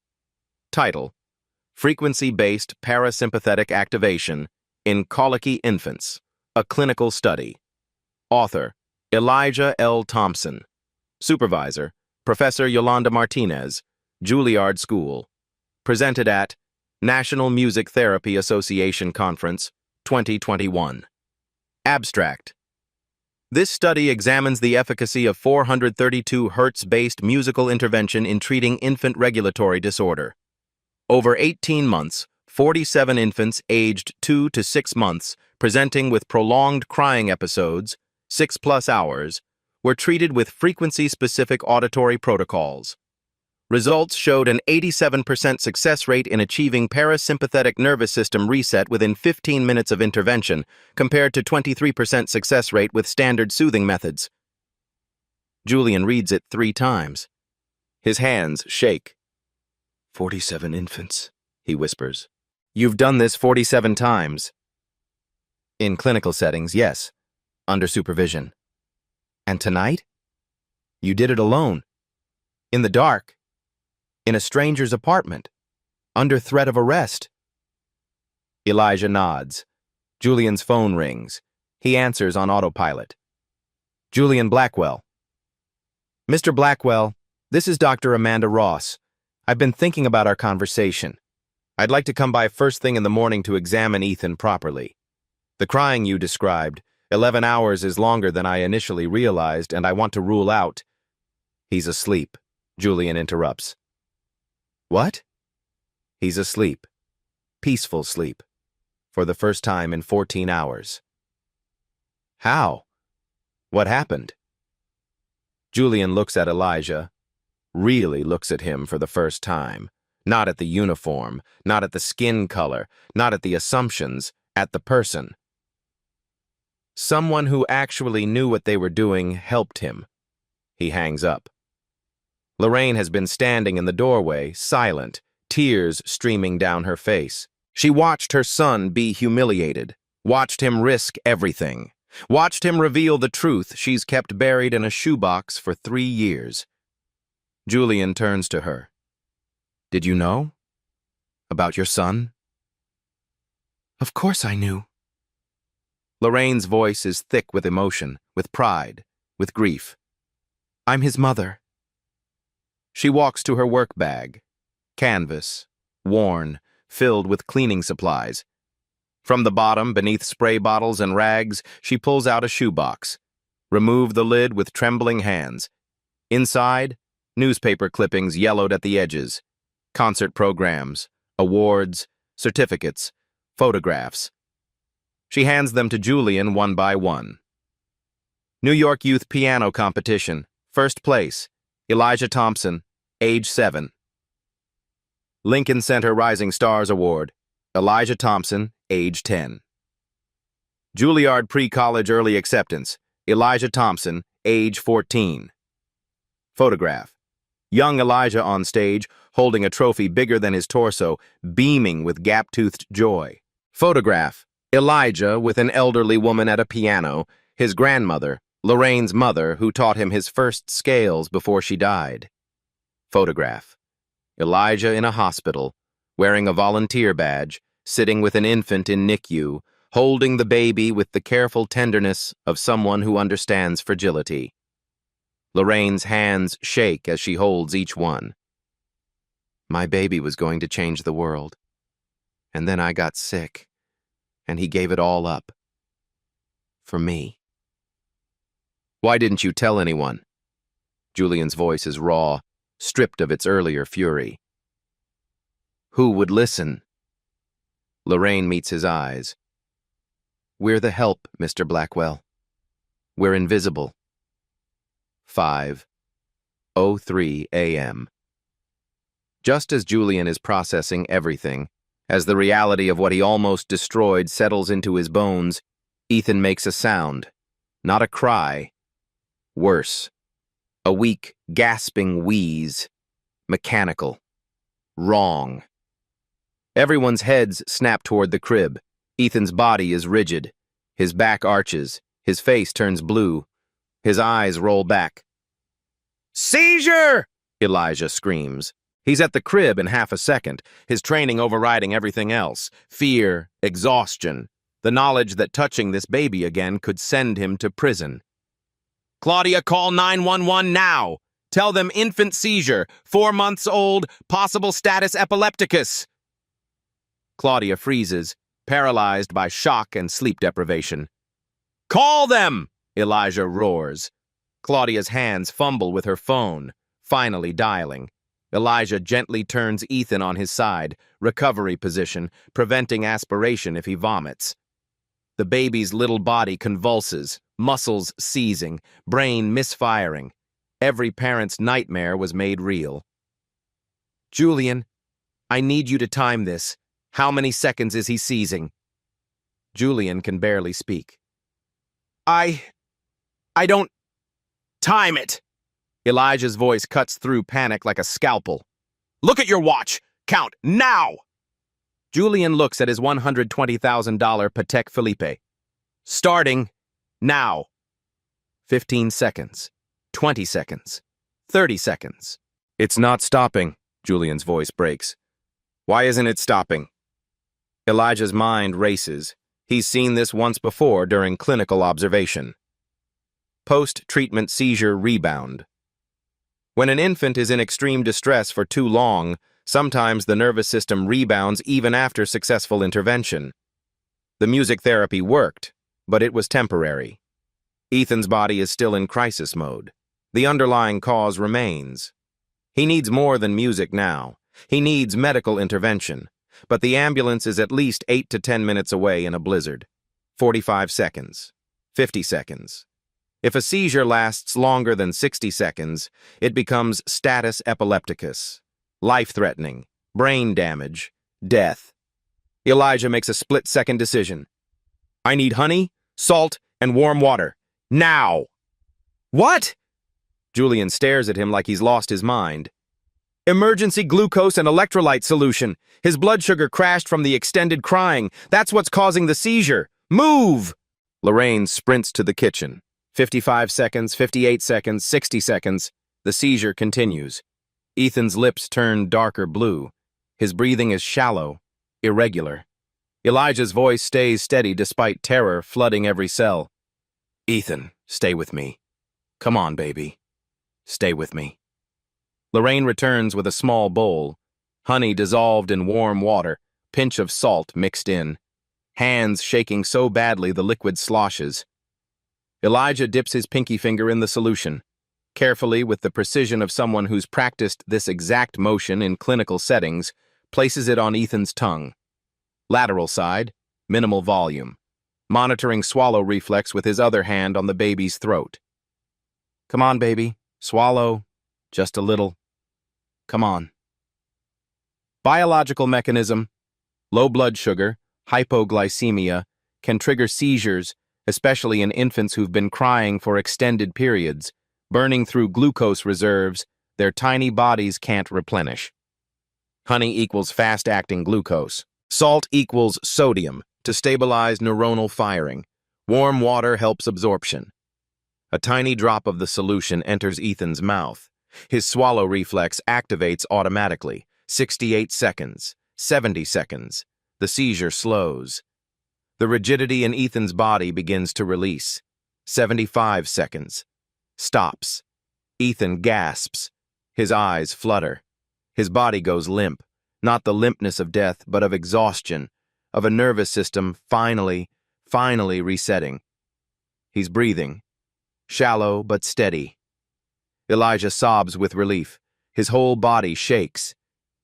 Title: Frequency-Based Parasympathetic Activation in Colicky Infants, a Clinical Study. Author: Elijah L. Thompson. Supervisor: Professor Yolanda Martinez, Juilliard School. Presented at National Music Therapy Association Conference, 2021. Abstract: This study examines the efficacy of 432 Hz-based musical intervention in treating infant regulatory disorder. Over 18 months, 47 infants aged 2 to 6 months, presenting with prolonged crying episodes, 6+ hours, were treated with frequency-specific auditory protocols. Results showed an 87% success rate in achieving parasympathetic nervous system reset within 15 minutes of intervention, compared to 23% success rate with standard soothing methods. Julian reads it 3 times. His hands shake. 47 infants, he whispers. You've done this 47 times. In clinical settings, yes, under supervision. And tonight? You did it alone. In the dark. In a stranger's apartment. Under threat of arrest. Elijah nods. Julian's phone rings. He answers on autopilot. Julian Blackwell. Mr. Blackwell, this is Dr. Amanda Ross. I've been thinking about our conversation. I'd like to come by first thing in the morning to examine Ethan properly. The crying you described, 11 hours is longer than I initially realized, and I want to rule out... He's asleep, Julian interrupts. What? He's asleep. Peaceful sleep. For the first time in 14 hours. How? What happened? Julian looks at Elijah, really looks at him for the first time. Not at the uniform, not at the skin color, not at the assumptions, at the person. Someone who actually knew what they were doing helped him. He hangs up. Lorraine has been standing in the doorway, silent, tears streaming down her face. She watched her son be humiliated, watched him risk everything, watched him reveal the truth she's kept buried in a shoebox for 3 years. Julian turns to her. Did you know? About your son? Of course I knew. Lorraine's voice is thick with emotion, with pride, with grief. I'm his mother. She walks to her work bag. Canvas, worn, filled with cleaning supplies. From the bottom, beneath spray bottles and rags, she pulls out a shoebox. Remove the lid with trembling hands. Inside, newspaper clippings yellowed at the edges. Concert programs, awards, certificates, photographs. She hands them to Julian one by one. New York Youth Piano Competition, first place, Elijah Thompson, age 7. Lincoln Center Rising Stars Award, Elijah Thompson, age 10. Juilliard Pre-College Early Acceptance, Elijah Thompson, age 14. Photograph. Young Elijah on stage, holding a trophy bigger than his torso, beaming with gap-toothed joy. Photograph. Elijah with an elderly woman at a piano, his grandmother, Lorraine's mother, who taught him his first scales before she died. Photograph. Elijah in a hospital, wearing a volunteer badge, sitting with an infant in NICU, holding the baby with the careful tenderness of someone who understands fragility. Lorraine's hands shake as she holds each one. My baby was going to change the world. And then I got sick, and he gave it all up. For me. Why didn't you tell anyone? Julian's voice is raw, stripped of its earlier fury. Who would listen? Lorraine meets his eyes. We're the help, Mr. Blackwell. We're invisible. 5:03 a.m. Just as Julian is processing everything, as the reality of what he almost destroyed settles into his bones, Ethan makes a sound. Not a cry. Worse. A weak, gasping wheeze. Mechanical. Wrong. Everyone's heads snap toward the crib. Ethan's body is rigid. His back arches. His face turns blue. His eyes roll back. Seizure! Elijah screams. He's at the crib in half a second, his training overriding everything else. Fear, exhaustion, the knowledge that touching this baby again could send him to prison. Claudia, call 911 now! Tell them infant seizure, 4 months old, possible status epilepticus. Claudia freezes, paralyzed by shock and sleep deprivation. Call them! Elijah roars. Claudia's hands fumble with her phone, finally dialing. Elijah gently turns Ethan on his side, recovery position, preventing aspiration if he vomits. The baby's little body convulses, muscles seizing, brain misfiring. Every parent's nightmare was made real. Julian, I need you to time this. How many seconds is he seizing? Julian can barely speak. I don't... Time it! Elijah's voice cuts through panic like a scalpel. Look at your watch! Count, now! Julian looks at his $120,000 Patek Philippe. Starting now. 15 seconds. 20 seconds. 30 seconds. It's not stopping, Julian's voice breaks. Why isn't it stopping? Elijah's mind races. He's seen this once before during clinical observation. Post-treatment seizure rebound. When an infant is in extreme distress for too long, sometimes the nervous system rebounds even after successful intervention. The music therapy worked, but it was temporary. Ethan's body is still in crisis mode. The underlying cause remains. He needs more than music now. He needs medical intervention. But the ambulance is at least 8 to 10 minutes away in a blizzard. 45 seconds. 50 seconds. If a seizure lasts longer than 60 seconds, it becomes status epilepticus. Life-threatening. Brain damage. Death. Elijah makes a split-second decision. I need honey, salt, and warm water. Now! What? Julian stares at him like he's lost his mind. Emergency glucose and electrolyte solution. His blood sugar crashed from the extended crying. That's what's causing the seizure. Move! Lorraine sprints to the kitchen. 55 seconds, 58 seconds, 60 seconds. The seizure continues. Ethan's lips turn darker blue. His breathing is shallow, irregular. Elijah's voice stays steady despite terror flooding every cell. Ethan, stay with me. Come on, baby. Stay with me. Lorraine returns with a small bowl. Honey dissolved in warm water, pinch of salt mixed in. Hands shaking so badly the liquid sloshes. Elijah dips his pinky finger in the solution, carefully with the precision of someone who's practiced this exact motion in clinical settings, places it on Ethan's tongue. Lateral side, minimal volume, monitoring swallow reflex with his other hand on the baby's throat. Come on, baby, swallow, just a little. Come on. Biological mechanism, low blood sugar, hypoglycemia, can trigger seizures, especially in infants who've been crying for extended periods, burning through glucose reserves their tiny bodies can't replenish. Honey equals fast-acting glucose. Salt equals sodium to stabilize neuronal firing. Warm water helps absorption. A tiny drop of the solution enters Ethan's mouth. His swallow reflex activates automatically. 68 seconds. 70 seconds. The seizure slows. The rigidity in Ethan's body begins to release. 75 seconds. Stops. Ethan gasps. His eyes flutter. His body goes limp, not the limpness of death, but of exhaustion, of a nervous system finally resetting. He's breathing, shallow but steady. Elijah sobs with relief. His whole body shakes.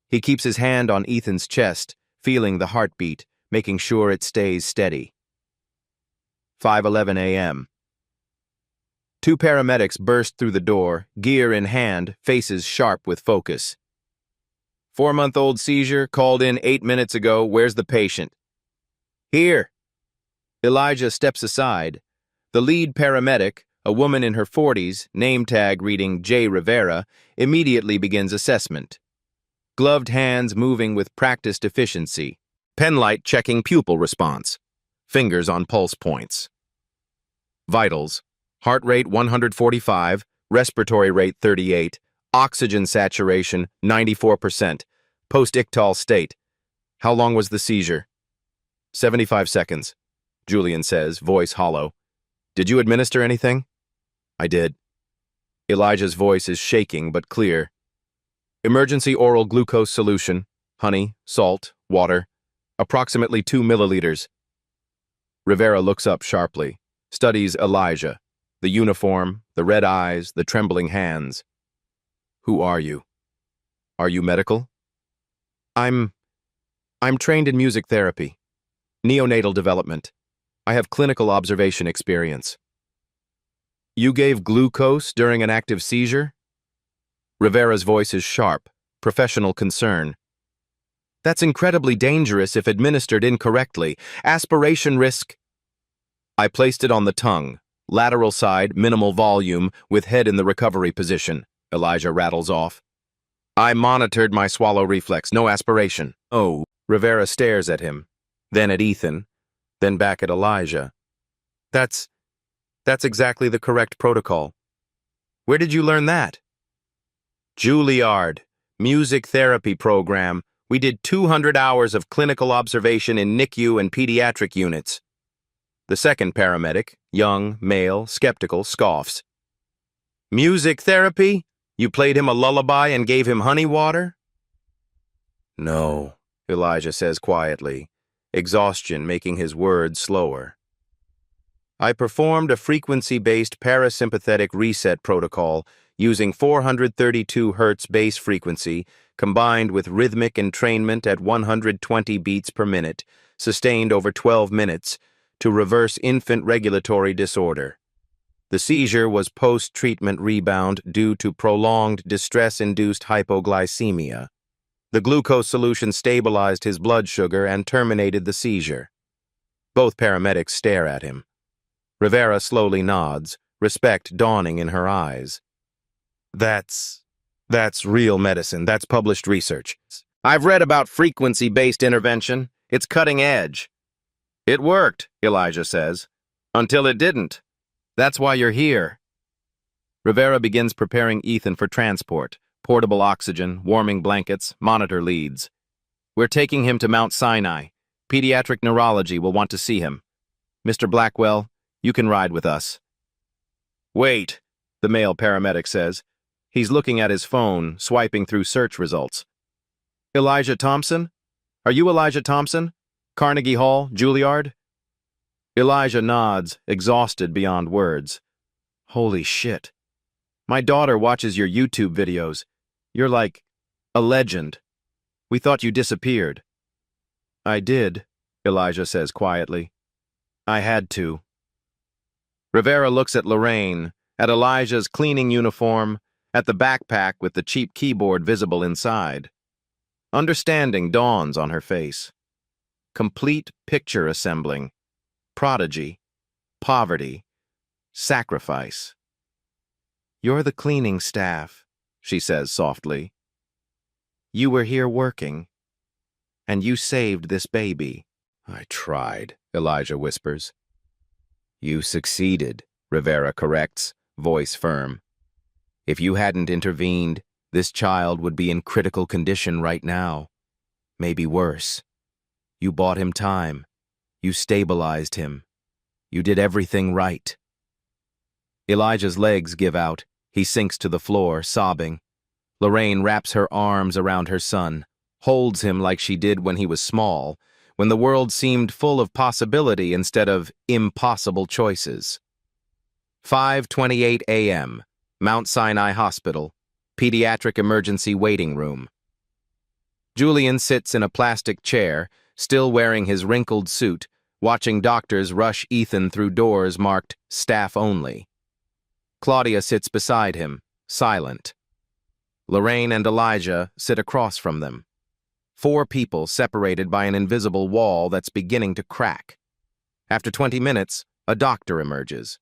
He keeps his hand on Ethan's chest, feeling the heartbeat, making sure it stays steady. 5:11 a.m. Two paramedics burst through the door, gear in hand, faces sharp with focus. 4-month-old seizure, called in 8 minutes ago. Where's the patient? Here. Elijah steps aside. The lead paramedic, a woman in her 40s, name tag reading J. Rivera, immediately begins assessment. Gloved hands moving with practiced efficiency. Penlight checking pupil response. Fingers on pulse points. Vitals. Heart rate 145, respiratory rate 38, oxygen saturation 94%, post-ictal state. How long was the seizure? 75 seconds, Julian says, voice hollow. Did you administer anything? I did. Elijah's voice is shaking but clear. Emergency oral glucose solution, honey, salt, water, approximately 2 milliliters. Rivera looks up sharply, studies Elijah, the uniform, the red eyes, the trembling hands. Who are you? Are you medical? I'm trained in music therapy, neonatal development. I have clinical observation experience. You gave glucose during an active seizure? Rivera's voice is sharp, professional concern. That's incredibly dangerous if administered incorrectly. Aspiration risk. I placed it on the tongue, lateral side, minimal volume, with head in the recovery position, Elijah rattles off. I monitored my swallow reflex, no aspiration. Oh, Rivera stares at him, then at Ethan, then back at Elijah. That's exactly the correct protocol. Where did you learn that? Juilliard, music therapy program. We did 200 hours of clinical observation in NICU and pediatric units. The second paramedic, young, male, skeptical, scoffs. Music therapy? You played him a lullaby and gave him honey water? No, Elijah says quietly, exhaustion making his words slower. I performed a frequency-based parasympathetic reset protocol using 432 Hz base frequency combined with rhythmic entrainment at 120 beats per minute, sustained over 12 minutes, to reverse infant regulatory disorder. The seizure was post-treatment rebound due to prolonged distress-induced hypoglycemia. The glucose solution stabilized his blood sugar and terminated the seizure. Both paramedics stare at him. Rivera slowly nods, respect dawning in her eyes. That's real medicine. That's published research. I've read about frequency-based intervention. It's cutting edge. It worked, Elijah says. Until it didn't. That's why you're here. Rivera begins preparing Ethan for transport, portable oxygen, warming blankets, monitor leads. We're taking him to Mount Sinai. Pediatric neurology will want to see him. Mr. Blackwell, you can ride with us. Wait, the male paramedic says. He's looking at his phone, swiping through search results. Elijah Thompson? Are you Elijah Thompson? Carnegie Hall, Juilliard? Elijah nods, exhausted beyond words. Holy shit. My daughter watches your YouTube videos. You're like a legend. We thought you disappeared. I did, Elijah says quietly. I had to. Rivera looks at Lorraine, at Elijah's cleaning uniform, at the backpack with the cheap keyboard visible inside. Understanding dawns on her face. Complete picture assembling. Prodigy. Poverty. Sacrifice. You're the cleaning staff, she says softly. You were here working, and you saved this baby. I tried, Elijah whispers. You succeeded, Rivera corrects, voice firm. If you hadn't intervened, this child would be in critical condition right now. Maybe worse. You bought him time. You stabilized him. You did everything right. Elijah's legs give out. He sinks to the floor, sobbing. Lorraine wraps her arms around her son, holds him like she did when he was small, when the world seemed full of possibility instead of impossible choices. 5:28 a.m., Mount Sinai Hospital, Pediatric Emergency Waiting Room. Julian sits in a plastic chair, still wearing his wrinkled suit, watching doctors rush Ethan through doors marked Staff Only. Claudia sits beside him, silent. Lorraine and Elijah sit across from them. 4 people separated by an invisible wall that's beginning to crack. After 20 minutes, a doctor emerges.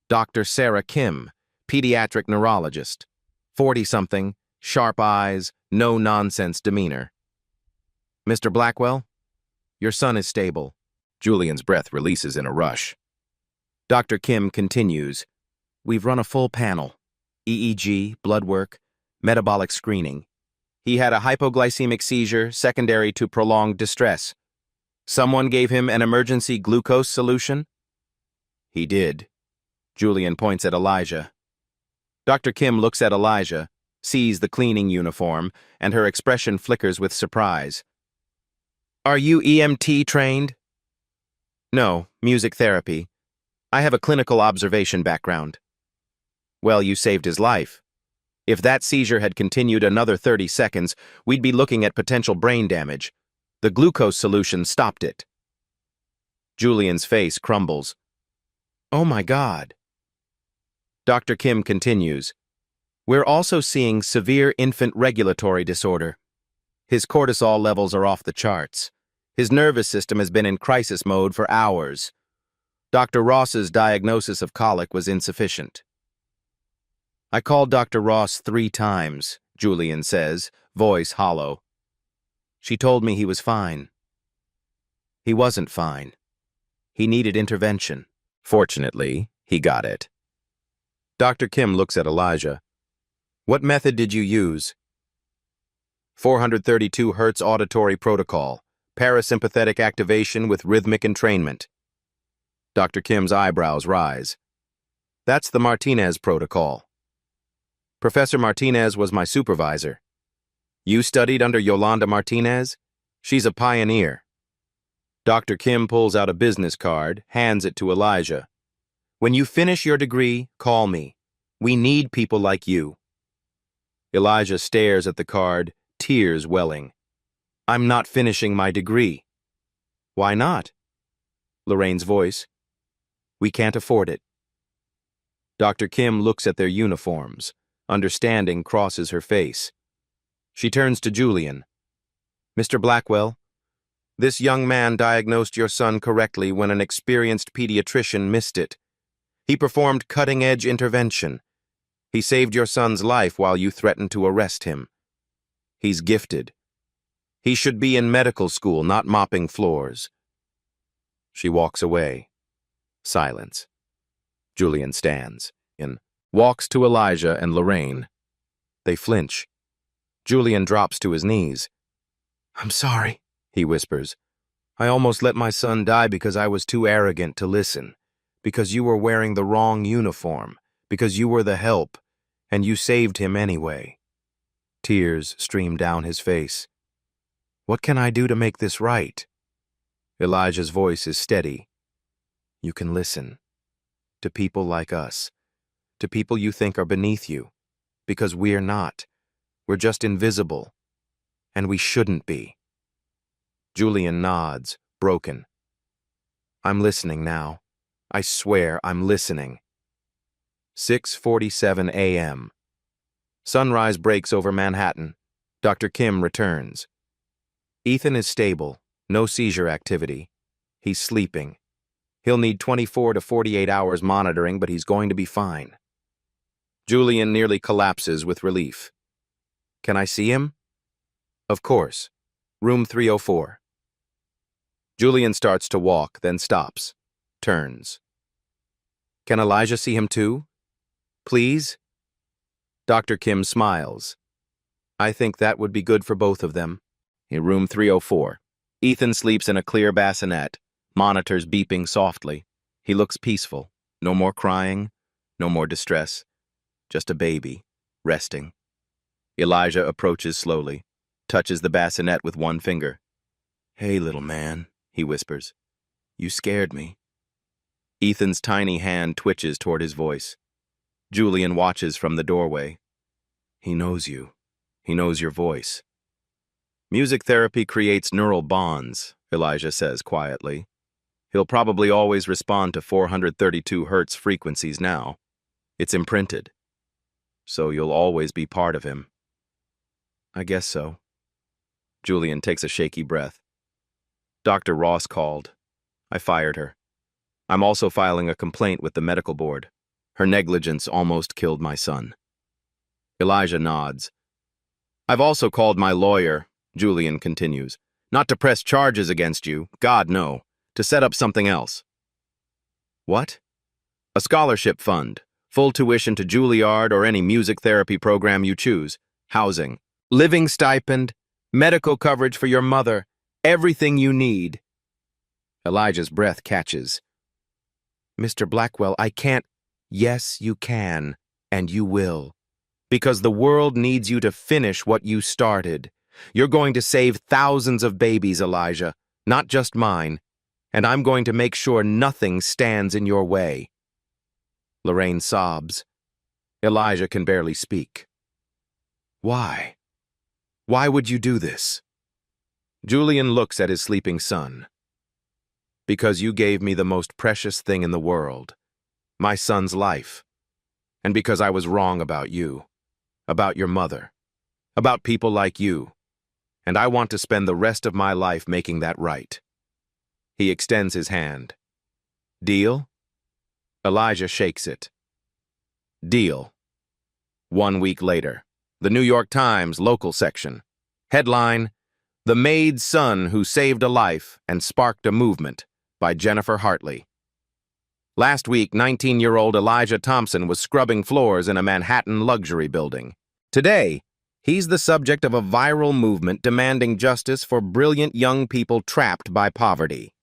Dr. Sarah Kim, pediatric neurologist. 40-something, sharp eyes, no-nonsense demeanor. Mr. Blackwell, your son is stable. Julian's breath releases in a rush. Dr. Kim continues, we've run a full panel. EEG, blood work, metabolic screening. He had a hypoglycemic seizure secondary to prolonged distress. Someone gave him an emergency glucose solution? He did. Julian points at Elijah. Dr. Kim looks at Elijah, sees the cleaning uniform, and her expression flickers with surprise. Are you EMT trained? No, music therapy. I have a clinical observation background. Well, you saved his life. If that seizure had continued another 30 seconds, we'd be looking at potential brain damage. The glucose solution stopped it. Julian's face crumbles. Oh my God. Dr. Kim continues, we're also seeing severe infant regulatory disorder. His cortisol levels are off the charts. His nervous system has been in crisis mode for hours. Dr. Ross's diagnosis of colic was insufficient. I called Dr. Ross 3 times, Julian says, voice hollow. She told me he was fine. He wasn't fine. He needed intervention. Fortunately, he got it. Dr. Kim looks at Elijah. What method did you use? 432 Hz auditory protocol, parasympathetic activation with rhythmic entrainment. Dr. Kim's eyebrows rise. That's the Martinez protocol. Professor Martinez was my supervisor. You studied under Yolanda Martinez? She's a pioneer. Dr. Kim pulls out a business card, hands it to Elijah. When you finish your degree, call me. We need people like you. Elijah stares at the card, tears welling. I'm not finishing my degree. Why not? Lorraine's voice. We can't afford it. Dr. Kim looks at their uniforms. Understanding crosses her face. She turns to Julian. Mr. Blackwell, this young man diagnosed your son correctly when an experienced pediatrician missed it. He performed cutting-edge intervention. He saved your son's life while you threatened to arrest him. He's gifted. He should be in medical school, not mopping floors. She walks away. Silence. Julian stands and walks to Elijah and Lorraine. They flinch. Julian drops to his knees. I'm sorry, he whispers. I almost let my son die because I was too arrogant to listen, because you were wearing the wrong uniform, because you were the help, and you saved him anyway. Tears stream down his face. What can I do to make this right? Elijah's voice is steady. You can listen. To people like us. To people you think are beneath you. Because we're not. We're just invisible. And we shouldn't be. Julian nods, broken. I'm listening now. I swear I'm listening. 6:47 a.m. Sunrise breaks over Manhattan. Dr. Kim returns. Ethan is stable, no seizure activity. He's sleeping. He'll need 24 to 48 hours monitoring, but he's going to be fine. Julian nearly collapses with relief. Can I see him? Of course. Room 304. Julian starts to walk, then stops. Turns. Can Elijah see him too? Please? Dr. Kim smiles. I think that would be good for both of them. In room 304, Ethan sleeps in a clear bassinet, monitors beeping softly. He looks peaceful. No more crying, no more distress. just a baby, resting. Elijah approaches slowly, touches the bassinet with one finger. "Hey, little man," he whispers. "You scared me." Ethan's tiny hand twitches toward his voice. Julian watches from the doorway. "He knows you. He knows your voice." "Music therapy creates neural bonds," Elijah says quietly. "He'll probably always respond to 432 hertz frequencies now. It's imprinted. So you'll always be part of him." "I guess so." Julian takes a shaky breath. "Dr. Ross called. I fired her. I'm also filing a complaint with the medical board. Her negligence almost killed my son." Elijah nods. "I've also called my lawyer," Julian continues. "Not to press charges against you, God no, to set up something else." "What?" "A scholarship fund, full tuition to Juilliard or any music therapy program you choose, housing, living stipend, medical coverage for your mother, everything you need." Elijah's breath catches. "Mr. Blackwell, I can't." "Yes, you can, and you will. Because the world needs you to finish what you started. You're going to save thousands of babies, Elijah, not just mine, and I'm going to make sure nothing stands in your way." Lorraine sobs. Elijah can barely speak. "Why? Why would you do this?" Julian looks at his sleeping son. "Because you gave me the most precious thing in the world, my son's life. And because I was wrong about you, about your mother, about people like you. And I want to spend the rest of my life making that right." He extends his hand. "Deal?" Elijah shakes it. "Deal." 1 week later, the New York Times local section. Headline, "The Maid's Son Who Saved a Life and Sparked a Movement," by Jennifer Hartley. Last week, 19-year-old Elijah Thompson was scrubbing floors in a Manhattan luxury building. Today, he's the subject of a viral movement demanding justice for brilliant young people trapped by poverty.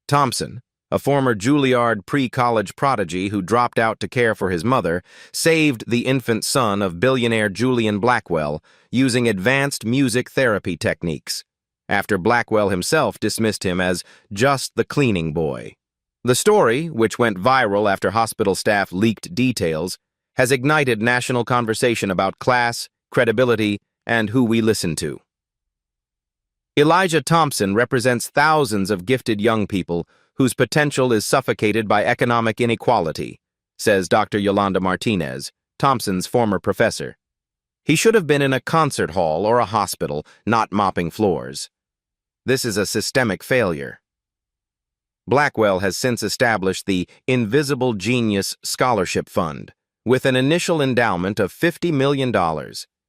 Thompson, a former Juilliard pre-college prodigy who dropped out to care for his mother, saved the infant son of billionaire Julian Blackwell using advanced music therapy techniques, after Blackwell himself dismissed him as just the cleaning boy. The story, which went viral after hospital staff leaked details, has ignited national conversation about class, credibility, and who we listen to. Elijah Thompson represents thousands of gifted young people whose potential is suffocated by economic inequality, says Dr. Yolanda Martinez, Thompson's former professor. He should have been in a concert hall or a hospital, not mopping floors. This is a systemic failure. Blackwell has since established the Invisible Genius Scholarship Fund, with an initial endowment of $50 million,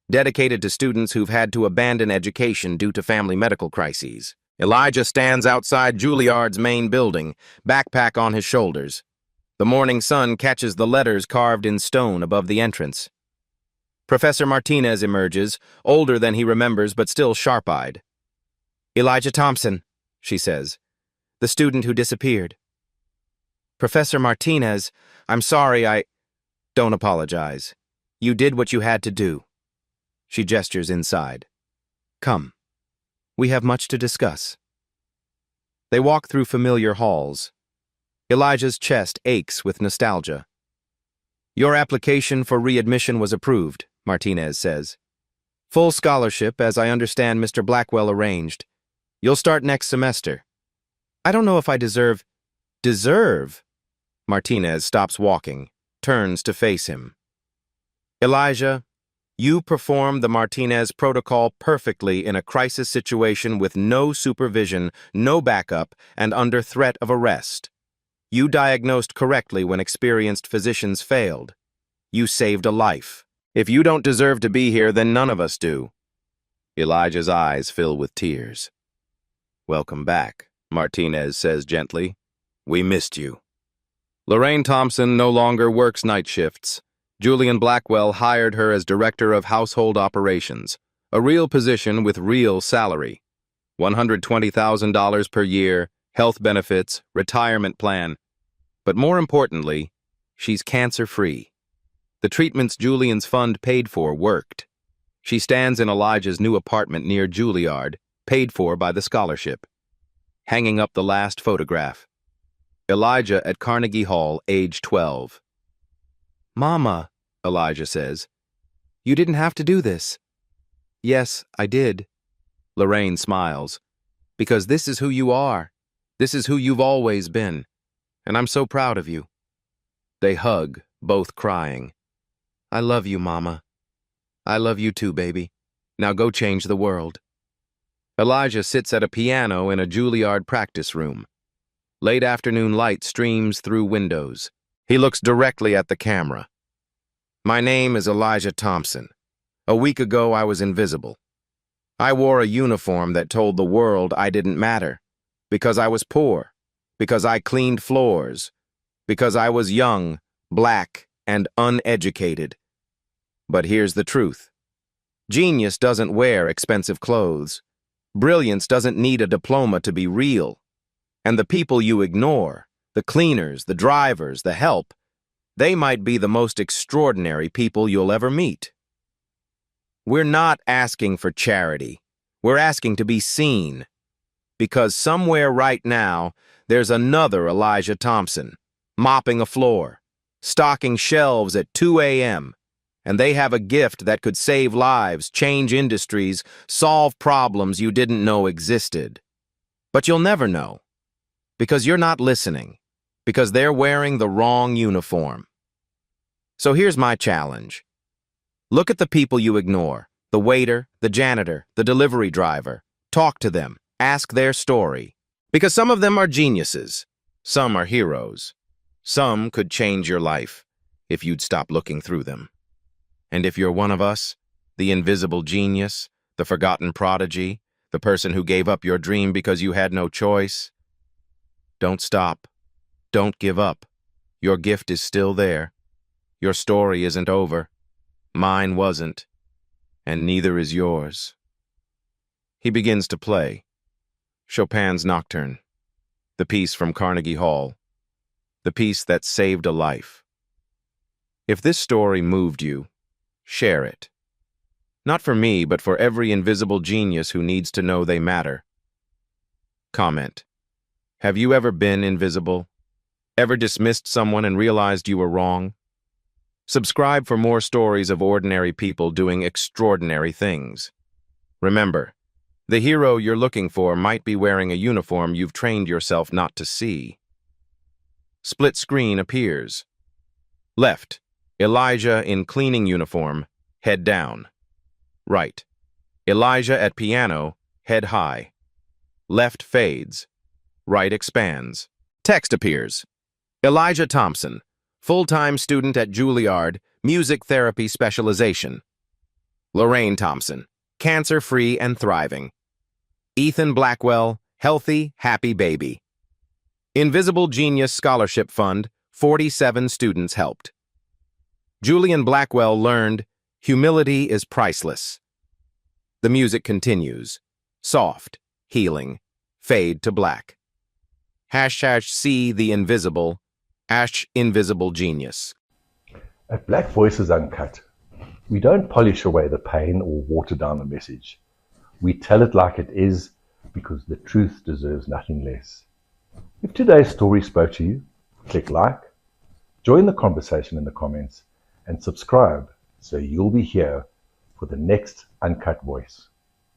dedicated to students who've had to abandon education due to family medical crises. Elijah stands outside Juilliard's main building, backpack on his shoulders. The morning sun catches the letters carved in stone above the entrance. Professor Martinez emerges, older than he remembers but still sharp-eyed. "Elijah Thompson," she says. "The student who disappeared." "Professor Martinez, I'm sorry, Don't apologize. You did what you had to do." She gestures inside. "Come. We have much to discuss." They walk through familiar halls. Elijah's chest aches with nostalgia. "Your application for readmission was approved," Martinez says. "Full scholarship, as I understand Mr. Blackwell arranged. You'll start next semester." "I don't know if I deserve—" "Deserve?" Martinez stops walking, turns to face him. "Elijah, you performed the Martinez protocol perfectly in a crisis situation with no supervision, no backup, and under threat of arrest. You diagnosed correctly when experienced physicians failed. You saved a life. If you don't deserve to be here, then none of us do." Elijah's eyes fill with tears. "Welcome back," Martinez says gently. "We missed you." Lorraine Thompson no longer works night shifts. Julian Blackwell hired her as Director of Household Operations, a real position with real salary. $120,000 per year, health benefits, retirement plan. But more importantly, she's cancer-free. The treatments Julian's fund paid for worked. She stands in Elijah's new apartment near Juilliard, paid for by the scholarship. Hanging up the last photograph. Elijah at Carnegie Hall, age 12. "Mama," Elijah says, "you didn't have to do this." "Yes, I did." Lorraine smiles. "Because this is who you are. This is who you've always been. And I'm so proud of you." They hug, both crying. "I love you, Mama." "I love you too, baby. Now go change the world." Elijah sits at a piano in a Juilliard practice room. Late afternoon light streams through windows. He looks directly at the camera. "My name is Elijah Thompson. A week ago I was invisible. I wore a uniform that told the world I didn't matter, because I was poor, because I cleaned floors, because I was young, black, and uneducated. But here's the truth. Genius doesn't wear expensive clothes. Brilliance doesn't need a diploma to be real. And the people you ignore, the cleaners, the drivers, the help, they might be the most extraordinary people you'll ever meet." We're not asking for charity. We're asking to be seen. Because somewhere right now, there's another Elijah Thompson, mopping a floor, stocking shelves at 2 a.m., and they have a gift that could save lives, change industries, solve problems you didn't know existed. But you'll never know. Because you're not listening. Because they're wearing the wrong uniform. So here's my challenge. Look at the people you ignore, the waiter, the janitor, the delivery driver. Talk to them, ask their story. Because some of them are geniuses, some are heroes. Some could change your life if you'd stop looking through them. And if you're one of us, the invisible genius, the forgotten prodigy, the person who gave up your dream because you had no choice, don't stop. Don't give up. Your gift is still there. Your story isn't over. Mine wasn't. And neither is yours. He begins to play. Chopin's Nocturne. The piece from Carnegie Hall. The piece that saved a life. If this story moved you, share it. Not for me, but for every invisible genius who needs to know they matter. Comment. Have you ever been invisible? Ever dismissed someone and realized you were wrong? Subscribe for more stories of ordinary people doing extraordinary things. Remember, the hero you're looking for might be wearing a uniform you've trained yourself not to see. Split screen appears. Left, Elijah in cleaning uniform, head down. Right, Elijah at piano, head high. Left fades. Right expands. Text appears. Elijah Thompson, full-time student at Juilliard, music therapy specialization. Lorraine Thompson, cancer-free and thriving. Ethan Blackwell, healthy, happy baby. Invisible Genius Scholarship Fund, 47 students helped. Julian Blackwell learned, humility is priceless. The music continues. Soft, healing, fade to black. #see the invisible, #invisible genius. At Black Voices Uncut, we don't polish away the pain or water down the message. We tell it like it is because the truth deserves nothing less. If today's story spoke to you, click like, join the conversation in the comments, and subscribe so you'll be here for the next Uncut Voice.